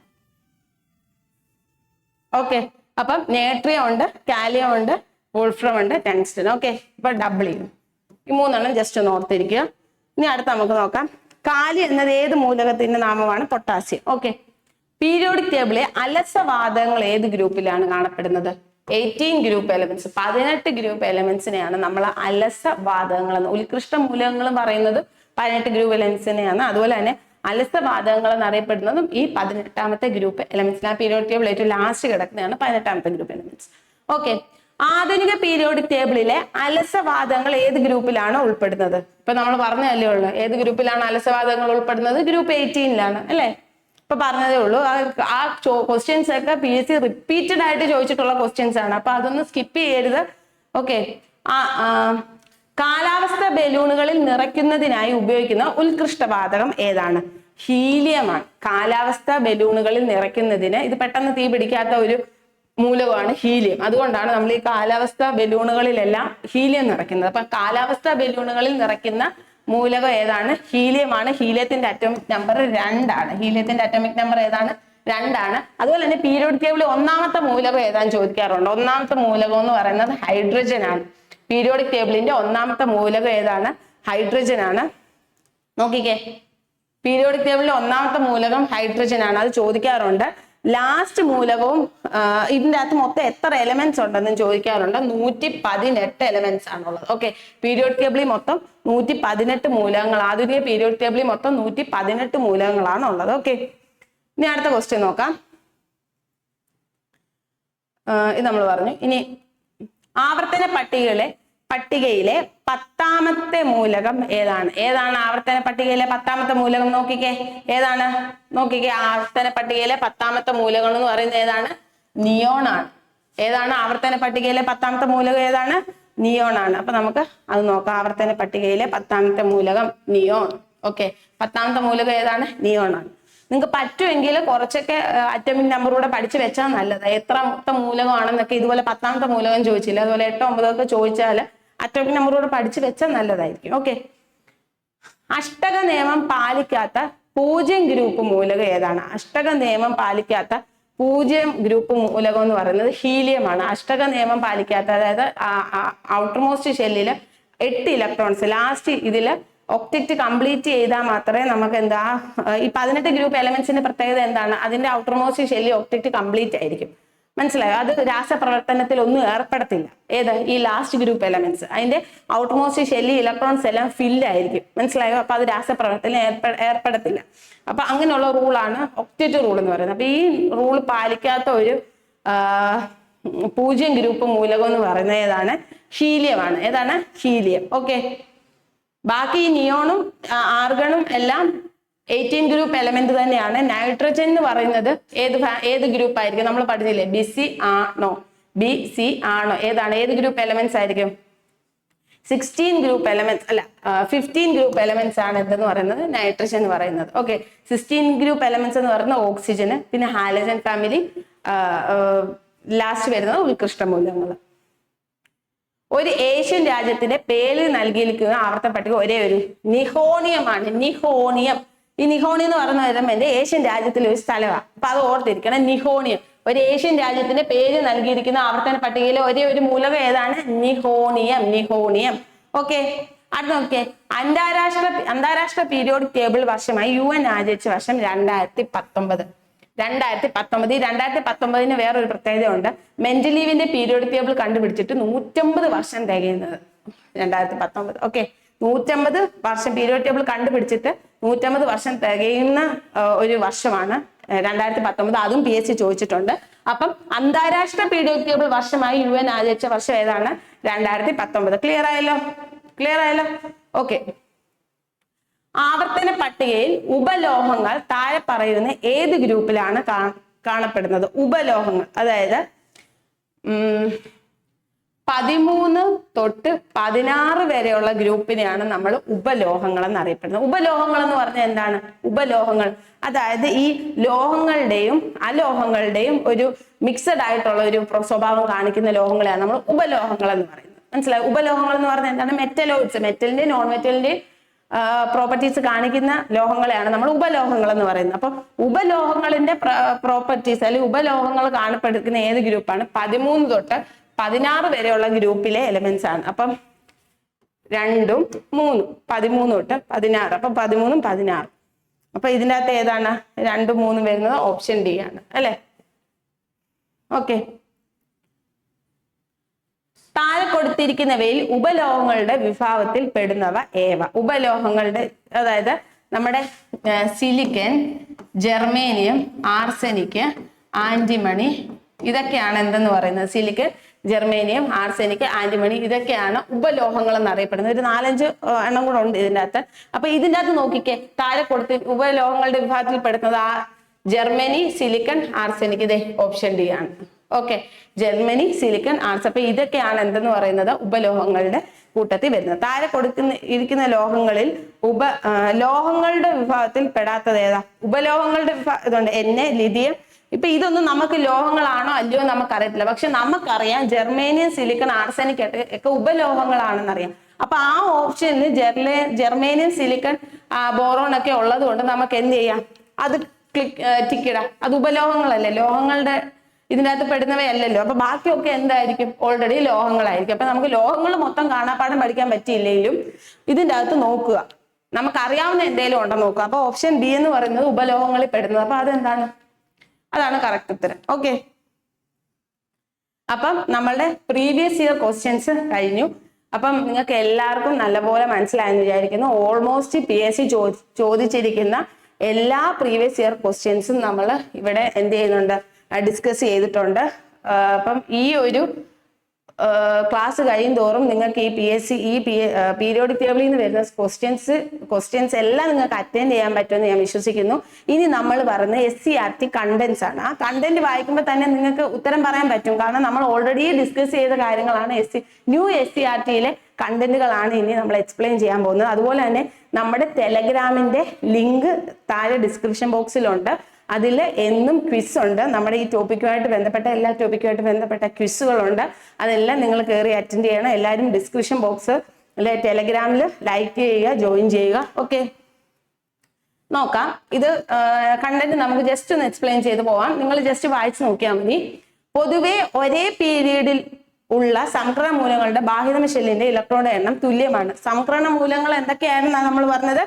ഓക്കെ, അപ്പം നേട്രിയം ഉണ്ട്, കാലിയം ഉണ്ട്, വോൾഫ്രം ഉണ്ട്, ടങ്സ്റ്റൺ. ഓക്കെ, ഇപ്പൊ W. ഈ 3 ജസ്റ്റ് ഒന്ന് ഓർത്തിരിക്കുക. ഇനി അടുത്ത നമുക്ക് നോക്കാം. കാലിയം എന്നത് ഏത് മൂലകത്തിന്റെ നാമമാണ്? പൊട്ടാസ്യം. ഓക്കെ, പീരിയോഡിക് ടേബിളിലെ അലസവാതകങ്ങൾ ഏത് ഗ്രൂപ്പിലാണ് കാണപ്പെടുന്നത്? 18 ഗ്രൂപ്പ് എലമെന്റ്സ്. 18 ഗ്രൂപ്പ് എലമെന്റ്സിനെയാണ് നമ്മൾ അലസവാതകങ്ങൾ എന്ന്. ഉത്കൃഷ്ട മൂലകങ്ങൾ പറയുന്നത് 18 ഗ്രൂപ്പ് എലമെന്റ്സിനെയാണ്. അതുപോലെ തന്നെ അലസവാതകങ്ങൾ എന്നറിയപ്പെടുന്നതും ഈ 18ാമത്തെ ഗ്രൂപ്പ് എലമെന്റ്സ്. ആ പീരിയോഡിക് ടേബിൾ ഏറ്റവും ലാസ്റ്റ് കിടക്കുന്നതാണ് 18ാമത്തെ ഗ്രൂപ്പ് എലമെന്റ്സ്. ഓക്കെ, ആധുനിക പീരിയോഡിക് ടേബിളിലെ അലസവാതകങ്ങൾ ഏത് ഗ്രൂപ്പിലാണ് ഉൾപ്പെടുന്നത്? ഇപ്പൊ നമ്മൾ പറഞ്ഞതല്ലേ ഉള്ളൂ. ഏത് ഗ്രൂപ്പിലാണ് അലസവാതകങ്ങൾ ഉൾപ്പെടുന്നത്? ഗ്രൂപ്പ് 18ലാണ് അല്ലെ? ഇപ്പൊ പറഞ്ഞതേ ഉള്ളൂ. ആ ക്വസ്റ്റ്യൻസ് ഒക്കെ PSC റിപ്പീറ്റഡ് ആയിട്ട് ചോദിച്ചിട്ടുള്ള ക്വസ്റ്റ്യൻസ് ആണ്. അപ്പൊ അതൊന്നും സ്കിപ്പ് ചെയ്യരുത്. ഓക്കെ, കാലാവസ്ഥ ബലൂണുകളിൽ നിറയ്ക്കുന്നതിനായി ഉപയോഗിക്കുന്ന ഉത്കൃഷ്ടവാതകം ഏതാണ്? ഹീലിയമാണ്. കാലാവസ്ഥ ബലൂണുകളിൽ നിറയ്ക്കുന്നതിന്, ഇത് പെട്ടെന്ന് തീ പിടിക്കാത്ത ഒരു മൂലകമാണ് ഹീലിയം. അതുകൊണ്ടാണ് നമ്മൾ ഈ കാലാവസ്ഥ ബലൂണുകളിലെല്ലാം ഹീലിയം നിറയ്ക്കുന്നത്. അപ്പൊ കാലാവസ്ഥ ബലൂണുകളിൽ നിറയ്ക്കുന്ന മൂലകം ഏതാണ്? ഹീലിയമാണ്. ഹീലിയത്തിന്റെ അറ്റോമിക് നമ്പർ 2 ആണ്. ഹീലിയത്തിന്റെ അറ്റോമിക് നമ്പർ ഏതാണ്? 2 ആണ്. അതുപോലെ തന്നെ പീരിയോഡിക് ടേബിളിൽ 1ാമത്തെ മൂലകം ഏതാന്ന് ചോദിക്കാറുണ്ട്. 1ാമത്തെ മൂലകം എന്ന് പറയുന്നത് ഹൈഡ്രജൻ ആണ്. പീരിയോഡിക് ടേബിളിന്റെ 1ാമത്തെ മൂലകം ഏതാണ്? ഹൈഡ്രജൻ ആണ്. നോക്കിക്കേ, പീരിയോഡിക് ടേബിളിലെ 1ാമത്തെ മൂലകം ഹൈഡ്രജൻ ആണ്. അത് ചോദിക്കാറുണ്ട്. ലാസ്റ്റ് മൂലകവും ഇതിന്റെ അകത്ത് മൊത്തം എത്ര എലമെന്റ്സ് ഉണ്ടെന്നും ചോദിക്കാറുണ്ട്. 118 എലമെന്റ്സ് ആണുള്ളത്. ഓക്കെ, പീരിയോഡിക് ടേബിളിൽ മൊത്തം 118 മൂലകങ്ങൾ. ആധുനിക പീരിയോഡിക് ടേബിളിൽ മൊത്തം 118 മൂലകങ്ങളാണ് ഉള്ളത്. ഓക്കെ, ഇനി അടുത്ത ക്വസ്റ്റ്യൻ നോക്കാം. ഇത് നമ്മൾ പറഞ്ഞു. ഇനി ആവർത്തന പട്ടികയിലെ 10ാമത്തെ മൂലകം ഏതാണ്? ഏതാണ് ആവർത്തന പട്ടികയിലെ 10ാമത്തെ മൂലകം? നോക്കിക്കേ, ഏതാണ്? നോക്കിക്കേ, ആവർത്തന പട്ടികയിലെ 10ാമത്തെ മൂലകം എന്ന് പറയുന്നത് ഏതാണ്? നിയോൺ ആണ്. ഏതാണ് ആവർത്തന പട്ടികയിലെ 10ാമത്തെ മൂലകം? ഏതാണ്? നിയോൺ ആണ്. അപ്പൊ നമുക്ക് അത് നോക്കാം. ആവർത്തന പട്ടികയിലെ 10ാമത്തെ മൂലകം നിയോൺ. ഓക്കെ, 10ാമത്തെ മൂലകം ഏതാണ്? നിയോൺ ആണ്. നിങ്ങൾക്ക് പറ്റുമെങ്കിൽ കുറച്ചൊക്കെ അറ്റോമിക് നമ്പറൂടെ പഠിച്ചു വെച്ചാൽ നല്ലത്. എത്ര മൊത്തം മൂലകമാണെന്നൊക്കെ ഇതുപോലെ 10ാമത്തെ മൂലകം ചോദിച്ചില്ല, അതുപോലെ 8, 9 ഒക്കെ ചോദിച്ചാൽ അറ്റോമിക് നമ്പറൂടെ പഠിച്ചു വെച്ചാൽ നല്ലതായിരിക്കും. ഓക്കെ, അഷ്ടക നിയമം പാലിക്കാത്ത 0 ഗ്രൂപ്പ് മൂലകം ഏതാണ്? അഷ്ടക നിയമം പാലിക്കാത്ത 0 ഗ്രൂപ്പ് മൂലകം എന്ന് പറയുന്നത് ഹീലിയമാണ്. അഷ്ടക നിയമം പാലിക്കാത്ത, അതായത് ഔട്ടർമോസ്റ്റ് ഷെല്ലില് 8 ഇലക്ട്രോൺസ്, ലാസ്റ്റ് ഇതില് ഒക്ടറ്റ് കംപ്ലീറ്റ് ചെയ്താൽ മാത്രമേ നമുക്ക് എന്താ ഈ 18 ഗ്രൂപ്പ് എലമെന്റ്സിന്റെ പ്രത്യേകത എന്താണ്? അതിന്റെ ഔട്ടർമോസ്റ്റ് ഷെല്ലി ഒക്ടറ്റ് കംപ്ലീറ്റ് ആയിരിക്കും. മനസ്സിലായോ? അത് രാസപ്രവർത്തനത്തിൽ ഒന്നും ഏർപ്പെടത്തില്ല. ഏത്? ഈ ലാസ്റ്റ് ഗ്രൂപ്പ് എലമെന്റ്സ്. അതിന്റെ ഔട്ടർമോസ്റ്റ് ഷെല്ലി ഇലക്ട്രോൺസ് എല്ലാം ഫില്ല് ആയിരിക്കും. മനസ്സിലായോ? അപ്പൊ അത് രാസപ്രവർത്തനം ഏർപ്പെടത്തില്ല. അപ്പൊ അങ്ങനെയുള്ള റൂളാണ് ഒക്ടറ്റ് റൂൾ എന്ന് പറയുന്നത്. അപ്പൊ ഈ റൂൾ പാലിക്കാത്ത ഒരു 0 ഗ്രൂപ്പ് മൂലകം എന്ന് പറയുന്നത് ഏതാണ്? ഹീലിയമാണ്. ഏതാണ്? ഹീലിയം. ഓക്കെ, ബാക്കി ഈ നിയോണും ആർഗണും എല്ലാം 18 ഗ്രൂപ്പ് എലമെന്റ് തന്നെയാണ്. നൈട്രജൻ എന്ന് പറയുന്നത് ഏത് ഗ്രൂപ്പ് ആയിരിക്കും? നമ്മൾ പഠിച്ചില്ലേ? BC ആണോ? BC ആണോ? ഏതാണ്? ഏത് ഗ്രൂപ്പ് എലമെന്റ്സ് ആയിരിക്കും? 16 ഗ്രൂപ്പ് എലമെന്റ്സ് അല്ല 15 ഗ്രൂപ്പ് എലമെന്റ്സ് ആണ് എന്തെന്ന് പറയുന്നത് നൈട്രജൻ എന്ന് പറയുന്നത്. ഓക്കെ, 16 ഗ്രൂപ്പ് എലമെന്റ്സ് എന്ന് പറയുന്നത് ഓക്സിജന്, പിന്നെ ഹാലജൻ ഫാമിലി, ലാസ്റ്റ് വരുന്നത് ഉത്കൃഷ്ട മൂലകങ്ങൾ. ഒരു ഏഷ്യൻ രാജ്യത്തിന്റെ പേരിൽ നൽകിയിരിക്കുന്ന ആവർത്തന പട്ടിക ഒരേ ഒരു നിഹോണിയമാണ്. നിഹോണിയം, ഈ നിഹോണിയം എന്ന് പറയുന്ന എലമെന്റ് ഏഷ്യൻ രാജ്യത്തിലെ ഒരു സ്ഥലമാണ്. അപ്പൊ അത് ഓർത്തിരിക്കണം. നിഹോണിയം ഒരു ഏഷ്യൻ രാജ്യത്തിന്റെ പേര് നൽകിയിരിക്കുന്ന ആവർത്തന പട്ടികയിലെ ഒരേ ഒരു മൂലകം ഏതാണ്? നിഹോണിയം. നിഹോണിയം. ഓക്കെ, അടുത്ത നോക്കിയേ. അന്താരാഷ്ട്ര പീരിയോഡിക് ടേബിൾ വർഷമായി UN ആചരിച്ച വർഷം 2019. 2019. ഈ 2019 വേറൊരു പ്രത്യേകത ഉണ്ട്. മെന്റലീവിന്റെ പീരിയോഡിക് ടേബിൾ കണ്ടുപിടിച്ചിട്ട് 150 വർഷം തികയുന്നത് 2019. ഓക്കെ, 150 വർഷം പീരിയോഡിക് ടേബിൾ കണ്ടുപിടിച്ചിട്ട് 150 വർഷം തികയുന്ന ഒരു വർഷമാണ് 2019. അതും PSC ചോദിച്ചിട്ടുണ്ട്. അപ്പം അന്താരാഷ്ട്ര പീരിയോഡിക് ടേബിൾ വർഷമായി UN ആചരിച്ച വർഷം ഏതാണ്? 2019. ക്ലിയർ ആയല്ലോ? ക്ലിയർ ആയല്ലോ? ഓക്കെ. ആവർത്തന പട്ടികയിൽ ഉപലോഹങ്ങൾ താഴെ പറയുന്ന ഏത് ഗ്രൂപ്പിലാണ് കാണപ്പെടുന്നത്? ഉപലോഹങ്ങൾ, അതായത് 13 തൊട്ട് 16 വരെയുള്ള ഗ്രൂപ്പിനെയാണ് നമ്മൾ ഉപലോഹങ്ങൾ എന്നറിയപ്പെടുന്നത്. ഉപലോഹങ്ങൾ എന്ന് പറഞ്ഞാൽ എന്താണ്? ഉപലോഹങ്ങൾ അതായത് ഈ ലോഹങ്ങളുടെയും അലോഹങ്ങളുടെയും ഒരു മിക്സഡ് ആയിട്ടുള്ള ഒരു സ്വഭാവം കാണിക്കുന്ന ലോഹങ്ങളെയാണ് നമ്മൾ ഉപലോഹങ്ങൾ എന്ന് പറയുന്നത്. മനസ്സിലായി? ഉപലോഹങ്ങൾ എന്ന് പറഞ്ഞാൽ എന്താണ്? മെറ്റലോയിഡ്സ്, മെറ്റലിന്റെ നോൺ മെറ്റലിന്റെ പ്രോപ്പർട്ടീസ് കാണിക്കുന്ന ലോഹങ്ങളെയാണ് നമ്മൾ ഉപലോഹങ്ങൾ എന്ന് പറയുന്നത്. അപ്പൊ ഉപലോഹങ്ങളുടെ പ്രോപ്പർട്ടീസ് അല്ലെങ്കിൽ ഉപലോഹങ്ങൾ കാണപ്പെടുന്ന ഏത് ഗ്രൂപ്പാണ്? 13 തൊട്ട് 16 വരെയുള്ള ഗ്രൂപ്പിലെ എലിമെന്റ്സ് ആണ്. അപ്പം 2 3 13 തൊട്ട് 16. അപ്പൊ 13 16. അപ്പൊ ഇതിൻ്റെ അകത്ത് ഏതാണ് 2 3 വരുന്നത്? ഓപ്ഷൻ ഡി ആണ് അല്ലെ? ഓക്കെ. താഴെ കൊടുത്തിരിക്കുന്നവയിൽ ഉപലോഹങ്ങളുടെ വിഭാഗത്തിൽ പെടുന്നവ ഏവ? ഉപലോഹങ്ങളുടെ, അതായത് നമ്മുടെ സിലിക്കൺ, ജെർമേനിയം, ആർസെനിക്, ആന്റിമണി, ഇതൊക്കെയാണ് എന്തെന്ന് പറയുന്നത്? സിലിക്കൺ, ജെർമേനിയം, ആർസെനിക്, ആന്റിമണി, ഇതൊക്കെയാണ് ഉപലോഹങ്ങൾ എന്നറിയപ്പെടുന്നത്. ഒരു 4-5 എണ്ണം കൂടെ ഉണ്ട് ഇതിൻ്റെ അകത്ത്. അപ്പൊ ഇതിൻ്റെ അകത്ത് നോക്കിക്കേ, താഴെ കൊടുത്ത് ഉപലോഹങ്ങളുടെ വിഭാഗത്തിൽ പെടുന്നത് ജർമ്മനി, സിലിക്കൺ, ആർസെനിക്. ഇതേ ഓപ്ഷൻ ഡി ആണ്. ഓക്കെ, ജർമ്മനി, സിലിക്കൺ, ആർസ്. അപ്പൊ ഇതൊക്കെയാണ് എന്തെന്ന് പറയുന്നത്? ഉപലോഹങ്ങളുടെ കൂട്ടത്തിൽ വരുന്നത്. താഴെ ഇരിക്കുന്ന ലോഹങ്ങളിൽ ലോഹങ്ങളുടെ വിഭാഗത്തിൽ പെടാത്തത് ഏതാ? ഉപലോഹങ്ങളുടെ ഇതുണ്ട്, ലിഥിയം. ഇപ്പൊ ഇതൊന്നും നമുക്ക് ലോഹങ്ങളാണോ അല്ലയോ നമുക്കറിയത്തില്ല. പക്ഷെ നമുക്കറിയാം ജർമേനിയം, സിലിക്കൺ, ആർസെനിക് ഒക്കെ ഉപലോഹങ്ങളാണെന്നറിയാം. അപ്പൊ ആ ഓപ്ഷനിൽ ജർമേനിയം, സിലിക്കൺ, ബോറോൺ ഒക്കെ ഉള്ളത് കൊണ്ട് നമുക്ക് എന്ത് ചെയ്യാം? അത് ടിക്കിടാം. അത് ഉപലോഹങ്ങളല്ലേ, ലോഹങ്ങളുടെ ഇതിനകത്ത് പെടുന്നവയല്ലല്ലോ. അപ്പൊ ബാക്കിയൊക്കെ എന്തായിരിക്കും? ഓൾറെഡി ലോഹങ്ങളായിരിക്കും. അപ്പൊ നമുക്ക് ലോഹങ്ങൾ മൊത്തം കാണാപ്പാഠം പഠിക്കാൻ പറ്റിയില്ലെങ്കിലും ഇതിൻ്റെ അകത്ത് നോക്കുക, നമുക്കറിയാവുന്ന എന്തെങ്കിലും ഉണ്ടോ നോക്കുക. അപ്പൊ ഓപ്ഷൻ ബി എന്ന് പറയുന്നത് ഉപലോഹങ്ങളിൽ പെടുന്നത്. അപ്പൊ അതെന്താണ്? അതാണ് കറക്റ്റ് ഉത്തരം. ഓക്കെ, അപ്പം നമ്മളുടെ പ്രീവിയസ് ഇയർ ക്വസ്റ്റ്യൻസ് കഴിഞ്ഞു. അപ്പം നിങ്ങൾക്ക് എല്ലാവർക്കും നല്ലപോലെ മനസ്സിലായെന്ന് വിചാരിക്കുന്നു. ഓൾമോസ്റ്റ് PSC ചോദിച്ചിരിക്കുന്ന എല്ലാ പ്രീവിയസ് ഇയർ ക്വസ്റ്റ്യൻസും നമ്മൾ ഇവിടെ എന്ത് ചെയ്യുന്നുണ്ട്? ഡിസ്കസ് ചെയ്തിട്ടുണ്ട്. അപ്പം ഈ ഒരു ക്ലാസ് കഴിയും തോറും നിങ്ങൾക്ക് ഈ പീരിയോഡിക് ടേബിളിൽ നിന്ന് വരുന്ന ക്വസ്റ്റ്യൻസ് എല്ലാം നിങ്ങൾക്ക് അറ്റൻഡ് ചെയ്യാൻ പറ്റുമെന്ന് ഞാൻ വിശ്വസിക്കുന്നു. ഇനി നമ്മൾ പറയുന്നത് SCERT കണ്ടന്റ്സ് ആണ്. ആ കണ്ടന്റ് വായിക്കുമ്പോൾ തന്നെ നിങ്ങൾക്ക് ഉത്തരം പറയാൻ പറ്റും. കാരണം നമ്മൾ ഓൾറെഡി ഡിസ്കസ് ചെയ്ത കാര്യങ്ങളാണ്. ന്യൂ SCERTയിലെ കണ്ടന്റുകളാണ് ഇനി നമ്മൾ എക്സ്പ്ലെയിൻ ചെയ്യാൻ പോകുന്നത്. അതുപോലെ തന്നെ നമ്മുടെ ടെലഗ്രാമിന്റെ ലിങ്ക് താഴെ ഡിസ്ക്രിപ്ഷൻ ബോക്സിലുണ്ട്. അതിൽ എന്നും ക്വിസ് ഉണ്ട്. നമ്മുടെ ഈ ടോപ്പിക്കുമായിട്ട് ബന്ധപ്പെട്ട എല്ലാ ടോപ്പിക്കുമായിട്ട് ബന്ധപ്പെട്ട ക്വിസുകളുണ്ട്. അതെല്ലാം നിങ്ങൾ കയറി അറ്റൻഡ് ചെയ്യണം. എല്ലാവരും ഡിസ്ക്രിപ്ഷൻ ബോക്സ് അല്ലെ ടെലഗ്രാമിൽ ലൈക്ക് ചെയ്യുക, ജോയിൻ ചെയ്യുക. ഓക്കെ, നോക്കാം. ഇത് കണ്ടന്റ് നമുക്ക് ജസ്റ്റ് ഒന്ന് എക്സ്പ്ലെയിൻ ചെയ്ത് പോവാം. നിങ്ങൾ ജസ്റ്റ് വായിച്ച് നോക്കിയാൽ മതി. പൊതുവെ ഒരേ പീരീഡിൽ ഉള്ള സംക്രമണ മൂലങ്ങളുടെ ബാഹ്യതമ ഷെല്ലിന്റെ ഇലക്ട്രോണിന്റെ എണ്ണം തുല്യമാണ്. സംക്രമണ മൂലങ്ങൾ എന്തൊക്കെയാണെന്നാണ് നമ്മൾ പറഞ്ഞത്?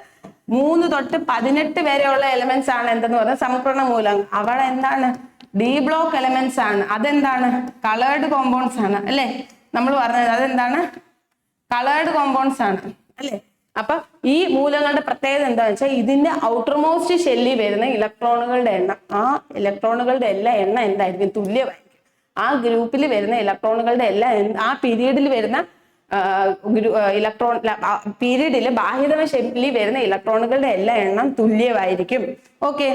3 തൊട്ട് 18 വരെയുള്ള എലിമെന്റ്സ് ആണ് എന്തെന്ന് പറഞ്ഞാൽ സംക്രമണ മൂലങ്ങൾ. അവിടെ എന്താണ്? ഡി ബ്ലോക്ക് എലിമെന്റ്സ് ആണ്. അതെന്താണ്? കളേർഡ് കോമ്പൗണ്ട്സ് ആണ് അല്ലെ നമ്മൾ പറഞ്ഞത്? അതെന്താണ്? കളേർഡ് കോമ്പൗണ്ട്സ് ആണ് അല്ലെ? അപ്പൊ ഈ മൂലങ്ങളുടെ പ്രത്യേകത എന്താണെന്ന് വെച്ചാൽ ഇതിന്റെ ഔട്ടർമോസ്റ്റ് ഷെല്ലിൽ വരുന്ന ഇലക്ട്രോണുകളുടെ എണ്ണം, ആ ഇലക്ട്രോണുകളുടെ എല്ലാ എണ്ണം എന്തായിരിക്കും? തുല്യമായിരിക്കും. ആ ഗ്രൂപ്പിൽ വരുന്ന ഇലക്ട്രോണുകളുടെ എല്ലാ ആ പീരീഡിൽ വരുന്ന പീരീഡില് ബാഹ്യതമ ഷെല്ലിൽ വരുന്ന ഇലക്ട്രോണുകളുടെ എല്ലാ എണ്ണം തുല്യമായിരിക്കും. ഓക്കെ,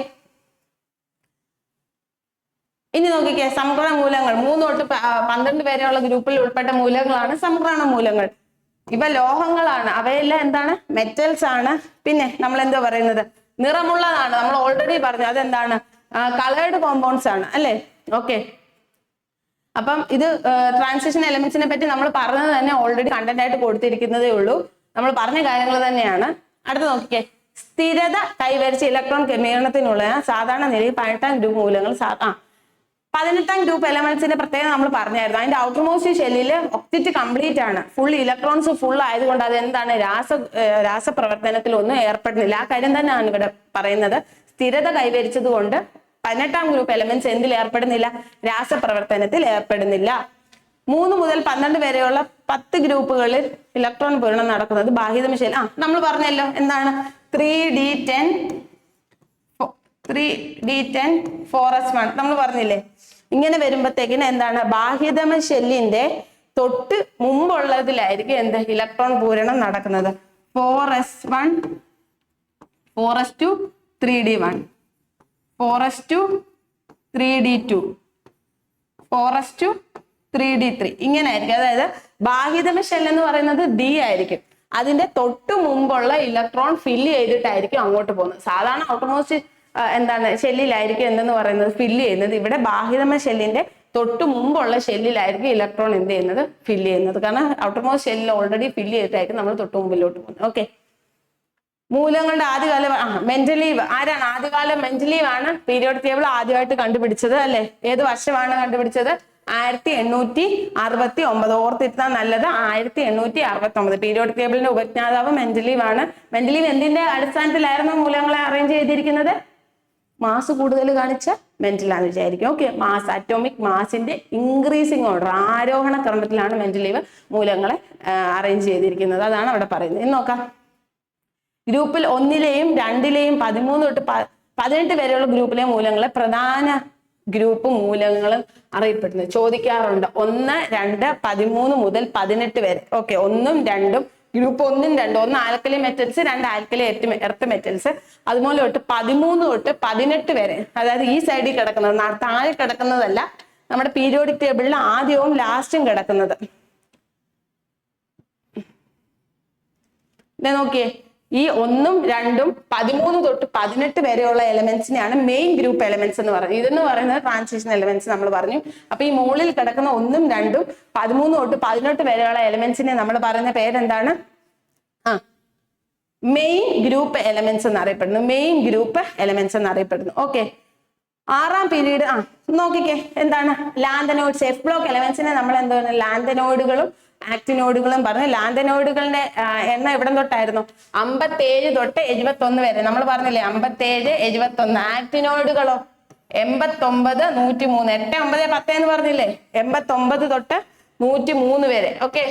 ഇനി നോക്കിക്കേ, സംക്രമണ മൂലങ്ങൾ 3 തൊട്ട് 12 വരെയുള്ള ഗ്രൂപ്പിൽ ഉൾപ്പെട്ട മൂലങ്ങളാണ് സംക്രമണ മൂലങ്ങൾ. ഇവ ലോഹങ്ങളാണ്, അവയെല്ലാം എന്താണ്? മെറ്റൽസ് ആണ്. പിന്നെ നമ്മൾ എന്താ പറയുന്നത്? നിറമുള്ളതാണ്. നമ്മൾ ഓൾറെഡി പറഞ്ഞു അതെന്താണ്? കളേർഡ് കോമ്പൗണ്ട്സ് ആണ് അല്ലെ? ഓക്കെ. അപ്പം ഇത് ട്രാൻസിഷൻ എലമെന്റ്സിനെ പറ്റി നമ്മൾ പറഞ്ഞത് തന്നെ ഓൾറെഡി കണ്ടന്റ് ആയിട്ട് കൊടുത്തിരിക്കുന്നതേ ഉള്ളൂ. നമ്മൾ പറഞ്ഞ കാര്യങ്ങൾ തന്നെയാണ്. അടുത്ത് നോക്കിക്കേ, സ്ഥിരത കൈവരിച്ച ഇലക്ട്രോൺ ക്രമീകരണത്തിനുള്ള സാധാരണ നിലയിൽ 18ാം ഗ്രൂപ്പ് മൂലകങ്ങൾ 18ാം ഗ്രൂപ്പ് എലമെന്റ്സിന്റെ പ്രത്യേകത നമ്മൾ പറഞ്ഞായിരുന്നു. അതിന്റെ ഔട്ടർമോസ്റ്റ് ഷെല്ലിൽ ഒക്ടറ്റ് കംപ്ലീറ്റ് ആണ്, ഫുൾ ഇലക്ട്രോൺസ് ഫുൾ ആയതുകൊണ്ട് അത് എന്താണ്? രാസപ്രവർത്തനത്തിൽ ഒന്നും ഏർപ്പെടുന്നില്ല. ആ കാര്യം തന്നെയാണ് ഇവിടെ പറയുന്നത്. സ്ഥിരത കൈവരിച്ചത് കൊണ്ട് 18ാം ഗ്രൂപ്പ് എലമെന്റ്സ് എന്തിൽ ഏർപ്പെടുന്നില്ല? രാസപ്രവർത്തനത്തിൽ ഏർപ്പെടുന്നില്ല. 3 മുതൽ 12 വരെയുള്ള 10 ഗ്രൂപ്പുകളിൽ ഇലക്ട്രോൺ പൂരണം നടക്കുന്നത് ബാഹ്യതമ ഷെൽ. നമ്മൾ പറഞ്ഞല്ലോ എന്താണ്? 3d10 4s1 നമ്മൾ പറഞ്ഞില്ലേ? ഇങ്ങനെ വരുമ്പോഴത്തേക്കിന് എന്താണ്? ബാഹ്യതമ ഷെല്ലിന്റെ തൊട്ട് മുമ്പുള്ളതിലായിരിക്കും എന്ത്? ഇലക്ട്രോൺ പൂരണം നടക്കുന്നത്. 4s1 4s2 3d1 4s2 3d2 4s2 3d3 ഇങ്ങനെ ആയിരിക്കും. അതായത് ബാഹ്യതമ ഷെൽ എന്ന് പറയുന്നത് D ആയിരിക്കും. അതിന്റെ തൊട്ട് മുമ്പുള്ള ഇലക്ട്രോൺ ഫില്ല് ചെയ്തിട്ടായിരിക്കും അങ്ങോട്ട് പോകുന്നത്. സാധാരണ ഔട്ടർമോസ്റ്റ് എന്താണ്? ഷെല്ലിലായിരിക്കും എന്തെന്ന് പറയുന്നത്? ഫില്ല് ചെയ്യുന്നത്. ഇവിടെ ബാഹ്യതമ ഷെല്ലിന്റെ തൊട്ട് മുമ്പുള്ള ഷെല്ലിലായിരിക്കും ഇലക്ട്രോൺ എന്ത് ചെയ്യുന്നത്? ഫില്ല് ചെയ്യുന്നത്. കാരണം ഔട്ടർമോസ്റ്റ് ഷെല്ലിൽ ഓൾറെഡി ഫില്ല് ചെയ്തിട്ടായിരിക്കും നമ്മൾ തൊട്ട് മുമ്പിലോട്ട് പോകുന്നത്. ഓക്കെ. മൂലകങ്ങളുടെ ആദ്യകാല മെന്റലീവ് ആരാണ്? ആദ്യകാല മെന്റലീവ് ആണ് പീരിയോഡിക് ടേബിൾ ആദ്യമായിട്ട് കണ്ടുപിടിച്ചത് അല്ലെ? ഏത് വർഷമാണ് കണ്ടുപിടിച്ചത്? 1869. ഓർത്തിരുത്താൻ നല്ലത്, 1869. പീരിയോഡിക് ടേബിളിന്റെ ഉപജ്ഞാതാവ് മെന്റലീവ് ആണ്. മെന്റലീവ് എന്തിന്റെ അടിസ്ഥാനത്തിലായിരുന്നു മൂലകങ്ങളെ അറേഞ്ച് ചെയ്തിരിക്കുന്നത്? മാസ് കൂടുതൽ കാണിച്ച മെന്റലാന്ന് വിചാരിക്കും. ഓക്കെ. മാസ്, അറ്റോമിക് മാസിന്റെ ഇൻക്രീസിങ് ഓർഡർ, ആരോഹണ ക്രമത്തിലാണ് മെന്റലീവ് മൂലകങ്ങളെ അറേഞ്ച് ചെയ്തിരിക്കുന്നത്. അതാണ് അവിടെ പറയുന്നത്. ഇനി നോക്കാം. ഗ്രൂപ്പിൽ 1ലെയും 2ലെയും 13 തൊട്ട് 18 വരെയുള്ള ഗ്രൂപ്പിലെ മൂലകങ്ങളെ പ്രധാന ഗ്രൂപ്പ് മൂലകങ്ങളും അറിയപ്പെടുന്നത്. ചോദിക്കാറുണ്ട്. 1, 2, 13 മുതൽ 18 വരെ. ഓക്കെ. 1ഉം 2ഉം ഗ്രൂപ്പ് 1ഉം 2ഉം. 1 alkali metals, 2 alkali earth metals. അതുപോലെ തൊട്ട് 13 തൊട്ട് 18 വരെ. അതായത് ഈ സൈഡിൽ കിടക്കുന്നത്, താഴെ കിടക്കുന്നതല്ല, നമ്മുടെ പീരിയോഡിക് ടേബിളിൽ ആദ്യവും ലാസ്റ്റും കിടക്കുന്നത്. നോക്കിയേ, ഈ 1ഉം 2ഉം 13 തൊട്ട് 18 വരെയുള്ള എലമെന്റ്സിനെയാണ് മെയിൻ ഗ്രൂപ്പ് എലമെന്റ്സ് എന്ന് പറയുന്നത്. ഇതെന്ന് പറയുന്നത് ട്രാൻസിഷൻ എലമെന്റ്സ് നമ്മൾ പറഞ്ഞു. അപ്പൊ ഈ മുകളിൽ കിടക്കുന്ന 1ഉം 2ഉം 13 തൊട്ട് 18 വരെയുള്ള എലമെന്റ്സിനെ നമ്മൾ പറയുന്ന പേരെന്താണ്? മെയിൻ ഗ്രൂപ്പ് എലമെന്റ്സ് എന്നറിയപ്പെടുന്നു. മെയിൻ ഗ്രൂപ്പ് എലമെന്റ്സ് എന്നറിയപ്പെടുന്നു. ഓക്കെ. 6ാം പീരീഡ് നോക്കിക്കേ, എന്താണ്? ലാന്തനോയിഡ്സ്. എഫ് ബ്ലോക്ക് എലമെന്റ്സിനെ നമ്മൾ എന്താണ്? ലാന്തനോയിഡുകളും ആക്ടിനോയിഡുകളും പറഞ്ഞു. ലാന്തനോയിഡുകളുടെ എണ്ണം എവിടെ തൊട്ടായിരുന്നു? 57 തൊട്ട് 71 വരെ. നമ്മൾ പറഞ്ഞില്ലേ 57, 71. ആക്ടിനോയിഡുകളോ 89, 103. 8, 9, 10 എന്ന് പറഞ്ഞില്ലേ? 89 തൊട്ട് 103 വരെ. ഓക്കെ.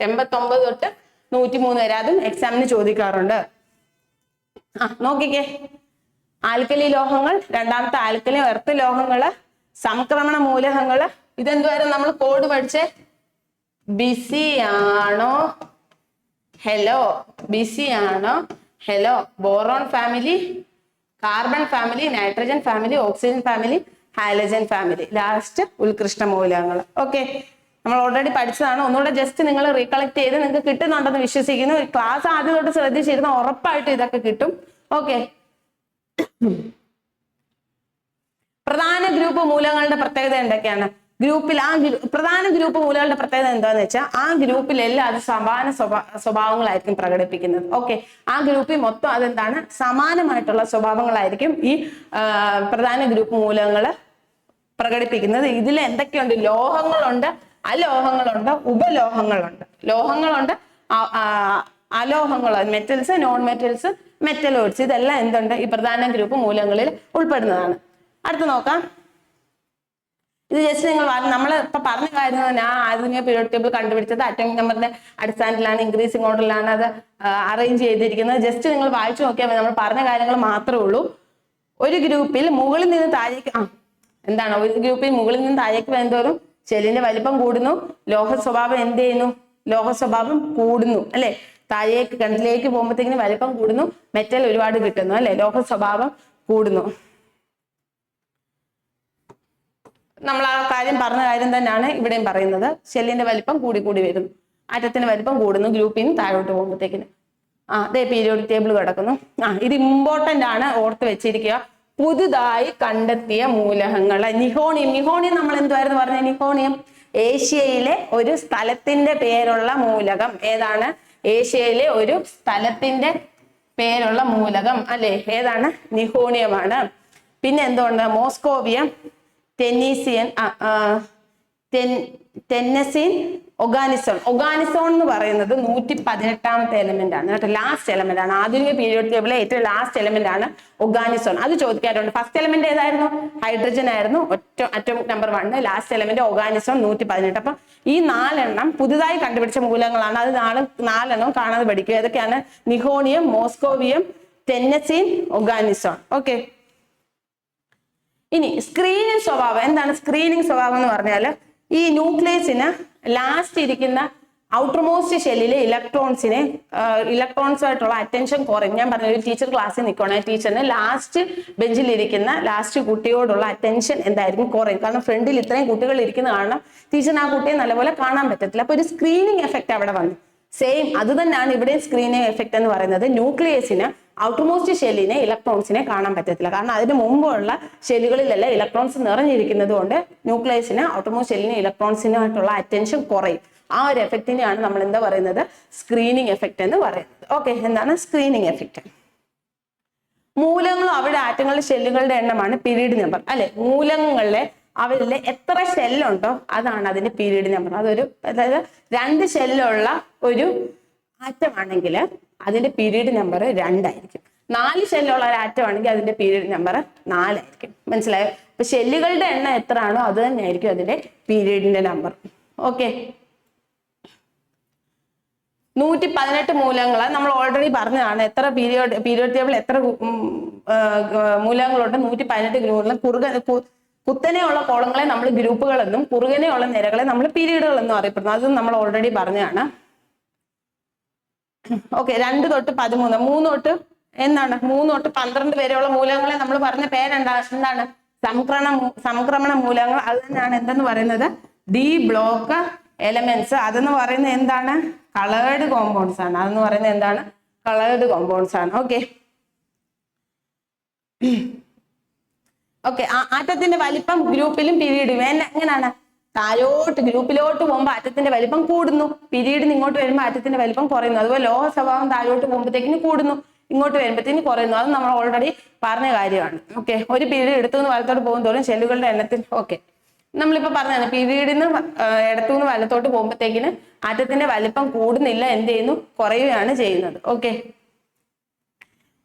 89 തൊട്ട് 103 വരെ. അതും എക്സാമിന് ചോദിക്കാറുണ്ട്. നോക്കിക്കേ, ആൽക്കലി ലോഹങ്ങൾ, രണ്ടാമത്തെ ആൽക്കലി എർത്ത് ലോഹങ്ങള്, സംക്രമണ മൂലകങ്ങള്. ഇതെന്തുവരെ നമ്മൾ കോഡ് പഠിച്ചേ? ബിസി ആണോ ഹെലോ? ബിസി ആണോ hello? Boron family, carbon family, nitrogen family, oxygen family, halogen family. Last ഉത്കൃഷ്ട മൂലകങ്ങൾ. ഓക്കെ. നമ്മൾ ഓൾറെഡി പഠിച്ചതാണ്. ഒന്നുകൂടെ ജസ്റ്റ് നിങ്ങൾ റീകളക്ട് ചെയ്ത് നിങ്ങൾക്ക് കിട്ടുന്നുണ്ടെന്ന് വിശ്വസിക്കുന്നു. ക്ലാസ് ആദ്യം തൊട്ട് ശ്രദ്ധിച്ചിരുന്ന ഉറപ്പായിട്ട് ഇതൊക്കെ കിട്ടും. ഓക്കെ. പ്രധാന ഗ്രൂപ്പ് മൂലകങ്ങളുടെ പ്രത്യേകത എന്തൊക്കെയാണ്? ഗ്രൂപ്പിൽ പ്രധാന ഗ്രൂപ്പ് മൂലകളുടെ പ്രത്യേകത എന്താന്ന് വെച്ചാൽ ആ ഗ്രൂപ്പിലെല്ലാം അത് സമാന സ്വഭാവങ്ങളായിരിക്കും പ്രകടിപ്പിക്കുന്നത്. ഓക്കെ. ആ ഗ്രൂപ്പിൽ മൊത്തം അതെന്താണ്? സമാനമായിട്ടുള്ള സ്വഭാവങ്ങളായിരിക്കും ഈ പ്രധാന ഗ്രൂപ്പ് മൂലകങ്ങള് പ്രകടിപ്പിക്കുന്നത്. ഇതിൽ എന്തൊക്കെയുണ്ട്? ലോഹങ്ങളുണ്ട്, അലോഹങ്ങളുണ്ട്, ഉപലോഹങ്ങളുണ്ട്. ലോഹങ്ങളുണ്ട്, അലോഹങ്ങൾ, മെറ്റൽസ്, നോൺ മെറ്റൽസ്, മെറ്റലോയിഡ്സ്. ഇതെല്ലാം എന്തുണ്ട്? ഈ പ്രധാന ഗ്രൂപ്പ് മൂലകങ്ങളിൽ ഉൾപ്പെടുന്നതാണ്. അടുത്ത് നോക്കാം. ഇത് ജസ്റ്റ് നിങ്ങൾ നമ്മൾ ഇപ്പൊ പറഞ്ഞ കാര്യം തന്നെ. ആധുനിക പീരിയോഡിക് ടേബിൾ കണ്ടുപിടിച്ചത് അറ്റോമിക് നമ്പറിന്റെ അടിസ്ഥാനത്തിലാണ്, ഇൻക്രീസിംഗ് ഓർഡറിലാണ് അത് അറേഞ്ച് ചെയ്തിരിക്കുന്നത്. ജസ്റ്റ് നിങ്ങൾ വായിച്ചു നോക്കിയാൽ മതി. നമ്മൾ പറഞ്ഞ കാര്യങ്ങൾ മാത്രമേ ഉള്ളൂ. ഒരു ഗ്രൂപ്പിൽ മുകളിൽ നിന്ന് താഴേക്ക് എന്താണ്? ഒരു ഗ്രൂപ്പിൽ മുകളിൽ നിന്ന് താഴേക്ക് വരുന്നതോറും ഷെല്ലിന്റെ വലിപ്പം കൂടുന്നു. ലോഹ സ്വഭാവം എന്ത് ചെയ്യുന്നു? ലോഹ സ്വഭാവം കൂടുന്നു അല്ലെ? താഴേക്ക് കിണറ്റിലേക്ക് പോകുമ്പോഴത്തേക്കിന് വലിപ്പം കൂടുന്നു, മെറ്റൽ ഒരുപാട് കിട്ടുന്നു അല്ലെ? ലോഹ സ്വഭാവം കൂടുന്നു. നമ്മൾ ആ കാര്യം പറഞ്ഞ കാര്യം തന്നെയാണ് ഇവിടെയും പറയുന്നത്. ഷെല്ലിന്റെ വലിപ്പം കൂടി കൂടി വരുന്നു. ആറ്റത്തിന്റെ വലിപ്പം കൂടുന്നു ഗ്രൂപ്പിൽ നിന്ന് താഴോട്ട് പോകുമ്പോഴത്തേക്കിന്. അതേ പീരിയോഡിക് ടേബിൾ കിടക്കുന്നു. ഇത് ഇമ്പോർട്ടന്റ് ആണ്, ഓർത്ത് വെച്ചിരിക്കുക. പുതുതായി കണ്ടെത്തിയ മൂലകങ്ങള്. നിഹോണിയം നമ്മൾ എന്തുവായിരുന്നു പറഞ്ഞ? നിഹോണിയം ഏഷ്യയിലെ ഒരു സ്ഥലത്തിന്റെ പേരുള്ള മൂലകം. ഏതാണ്? ഏഷ്യയിലെ ഒരു സ്ഥലത്തിന്റെ പേരുള്ള മൂലകം അല്ലെ? ഏതാണ്? നിഹോണിയമാണ്. പിന്നെ എന്തുകൊണ്ട്? മോസ്കോവിയം, ടെന്നീസിയൻ, ടെന്നസിൻ, ഒഗാനിസോൺ. ഒഗാനിസോൺ എന്ന് പറയുന്നത് 118ാമത്തെ എലമെന്റ് ആണ് കേട്ടോ, ലാസ്റ്റ് എലമെന്റ് ആണ്. ആധുനിക പീരിയോഡിക് ടേബിളിലെ ഏറ്റവും ലാസ്റ്റ് എലമെന്റ് ആണ് ഒഗാനിസോൺ. അത് ചോദിക്കാറുണ്ട്. ഫസ്റ്റ് എലമെന്റ് ഏതായിരുന്നു? ഹൈഡ്രജൻ ആയിരുന്നു, atomic number 1. Last element oganesson 118. അപ്പൊ ഈ 4 എണ്ണം പുതുതായി കണ്ടുപിടിച്ച മൂലകങ്ങളാണ്. അത് 4 എണ്ണം കാണാതെ പഠിക്കുക. ഏതൊക്കെയാണ്? Nihonium, moscovium, tennessine, oganesson. Okay. ഇനി സ്ക്രീനിങ് സ്വഭാവം എന്താണ്? സ്ക്രീനിങ് സ്വഭാവം എന്ന് പറഞ്ഞാൽ ഈ ന്യൂക്ലിയസിന് ലാസ്റ്റ് ഇരിക്കുന്ന ഔട്ടർ മോസ്റ്റ് ഷെല്ലിലെ ഇലക്ട്രോൺസുമായിട്ടുള്ള അറ്റൻഷൻ കുറയും. ഞാൻ പറഞ്ഞ ഒരു ടീച്ചർ ക്ലാസ്സിൽ നിൽക്കണേ, ടീച്ചറിന് ലാസ്റ്റ് ബെഞ്ചിലിരിക്കുന്ന ലാസ്റ്റ് കുട്ടിയോടുള്ള അറ്റൻഷൻ എന്തായിരിക്കും? കുറയും. കാരണം ഫ്രണ്ടിൽ ഇത്രയും കുട്ടികൾ ഇരിക്കുന്ന കാരണം ടീച്ചറിന് ആ കുട്ടിയെ നല്ലപോലെ കാണാൻ പറ്റത്തില്ല. അപ്പൊ ഒരു സ്ക്രീനിങ് എഫക്ട് അവിടെ വന്നു. സെയിം അത് തന്നെയാണ് ഇവിടെ സ്ക്രീനിങ് എഫക്ട് എന്ന് പറയുന്നത്. ന്യൂക്ലിയസിന് ഔട്ടർമോസ്റ്റ് ഷെല്ലിനെ ഇലക്ട്രോൺസിനെ കാണാൻ പറ്റത്തില്ല. കാരണം അതിന് മുമ്പുള്ള ഷെല്ലുകളിലെല്ലാം ഇലക്ട്രോൺസ് നിറഞ്ഞിരിക്കുന്നത് കൊണ്ട് ന്യൂക്ലിയസിന് ഔട്ടർമോസ്റ്റ് ഷെല്ലിനെ ഇലക്ട്രോൺസിനായിട്ടുള്ള അറ്റൻഷൻ കുറയും. ആ ഒരു എഫക്റ്റിനെയാണ് നമ്മൾ എന്താ പറയുന്നത്? സ്ക്രീനിങ് എഫക്ട് എന്ന് പറയുന്നത്. ഓക്കെ, എന്താണ് സ്ക്രീനിങ് എഫക്ട്? മൂലകങ്ങളും അവിടെ ആറ്റങ്ങളുടെ ഷെല്ലുകളുടെ എണ്ണമാണ് പീരീഡ് നമ്പർ അല്ലെ? മൂലകങ്ങളിലെ അവരിലെ എത്ര ഷെല്ലുണ്ടോ അതാണ് അതിന്റെ പീരീഡ് നമ്പർ. അതായത് 2 ഷെല്ലുള്ള ഒരു ആറ്റമാണെങ്കിൽ അതിന്റെ പീരീഡ് നമ്പർ 2 ആയിരിക്കും. 4 ഷെല്ലുള്ള ഒരു ആറ്റം ആണെങ്കിൽ അതിന്റെ പീരീഡ് നമ്പർ 4 ആയിരിക്കും. മനസ്സിലായോ? അപ്പൊ ഷെല്ലുകളുടെ എണ്ണം എത്ര ആണോ അത് തന്നെ ആയിരിക്കും അതിന്റെ പീരീഡിന്റെ നമ്പർ. ഓക്കെ. 118 മൂലകങ്ങൾ നമ്മൾ ഓൾറെഡി പറഞ്ഞതാണ്. എത്ര പീരിയോഡ് ടേബിൾ എത്ര മൂലകങ്ങളുണ്ട്? 118 ഗ്രൂപ്പുകൾ. കുത്തനെയുള്ള കോളങ്ങളെ നമ്മൾ ഗ്രൂപ്പുകളെന്നും കുറുകനെയുള്ള നിരകളെ നമ്മൾ പീരീഡുകൾ എന്നും അറിയപ്പെടുന്നു. അതും നമ്മൾ ഓൾറെഡി പറഞ്ഞതാണ്. ഓക്കെ. 2 തൊട്ട് 13, 3 തൊട്ട് എന്താണ് 3 തൊട്ട് 12 വരെയുള്ള മൂലകങ്ങളെ നമ്മൾ പറഞ്ഞ എന്താണ്? സംക്രമണ മൂലകങ്ങൾ. അത് തന്നെയാണ് എന്തെന്ന് പറയുന്നത്? D block elements. അതെന്ന് പറയുന്നത് എന്താണ്? കളേർഡ് കോമ്പൗണ്ട്സ് ആണ്. അതെന്ന് പറയുന്നത് എന്താണ്? കളേർഡ് കോമ്പൗണ്ട്സ് ആണ്. ഓക്കെ. ഓക്കെ. ആറ്റത്തിന്റെ വലിപ്പം ഗ്രൂപ്പിലും പീരീഡും എങ്ങനെയാണ്? താഴോട്ട് ഗ്രൂപ്പിലോട്ട് പോകുമ്പോൾ ആറ്റത്തിന്റെ വലിപ്പം കൂടുന്നു, പീരീഡിന് ഇങ്ങോട്ട് വരുമ്പോൾ ആറ്റത്തിന്റെ വലിപ്പം കുറയുന്നു. അതുപോലെ ലോഹ സ്വഭാവം താഴോട്ട് പോകുമ്പോഴത്തേക്കിന് കൂടുന്നു, ഇങ്ങോട്ട് വരുമ്പോഴത്തേന് കുറയുന്നു. അത് നമ്മൾ ഓൾറെഡി പറഞ്ഞ കാര്യമാണ്. ഓക്കെ. ഒരു പീരീഡ് ഇടത്തുനിന്ന് വലത്തോട്ട് പോകുന്നതോറും ഷെല്ലുകളുടെ എണ്ണത്തിൽ ഓക്കെ നമ്മളിപ്പോ പറഞ്ഞതാണ് പീരീഡിന് ഇടത്തുനിന്ന് വലത്തോട്ട് പോകുമ്പോഴത്തേക്കിന് ആറ്റത്തിന്റെ വലിപ്പം കൂടുന്നില്ല, എന്ത് ചെയ്യുന്നു? കുറയുകയാണ് ചെയ്യുന്നത്. ഓക്കെ.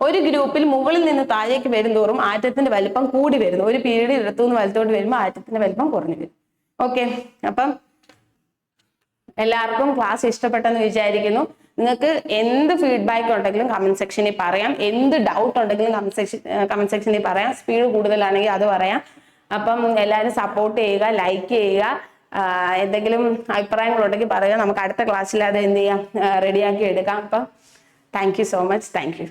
ഒരു ഗ്രൂപ്പിൽ മുകളിൽ നിന്ന് താഴേക്ക് വരുന്തോറും ആറ്റത്തിന്റെ വലിപ്പം കൂടി വരുന്നു. ഒരു പീരീഡ് ഇടത്തുനിന്ന് വലത്തോട്ട് വരുമ്പോൾ ആറ്റത്തിന്റെ വലിപ്പം കുറഞ്ഞു വരും. ഓക്കെ. അപ്പം എല്ലാവർക്കും ക്ലാസ് ഇഷ്ടപ്പെട്ടെന്ന് വിചാരിക്കുന്നു. നിങ്ങൾക്ക് എന്ത് ഫീഡ്ബാക്ക് ഉണ്ടെങ്കിലും കമന്റ് സെക്ഷനിൽ പറയാം. എന്ത് ഡൗട്ട് ഉണ്ടെങ്കിലും കമന്റ് സെക്ഷനിൽ പറയാം. സ്പീഡ് കൂടുതലാണെങ്കിൽ അത് പറയാം. അപ്പം എല്ലാവരും സപ്പോർട്ട് ചെയ്യുക, ലൈക്ക് ചെയ്യുക. എന്തെങ്കിലും അഭിപ്രായങ്ങളുണ്ടെങ്കിൽ പറയുക. നമുക്ക് അടുത്ത ക്ലാസ്സിൽ അത് എന്ത് ചെയ്യാം? റെഡിയാക്കി എടുക്കാം. അപ്പം thank you so much. Thank you.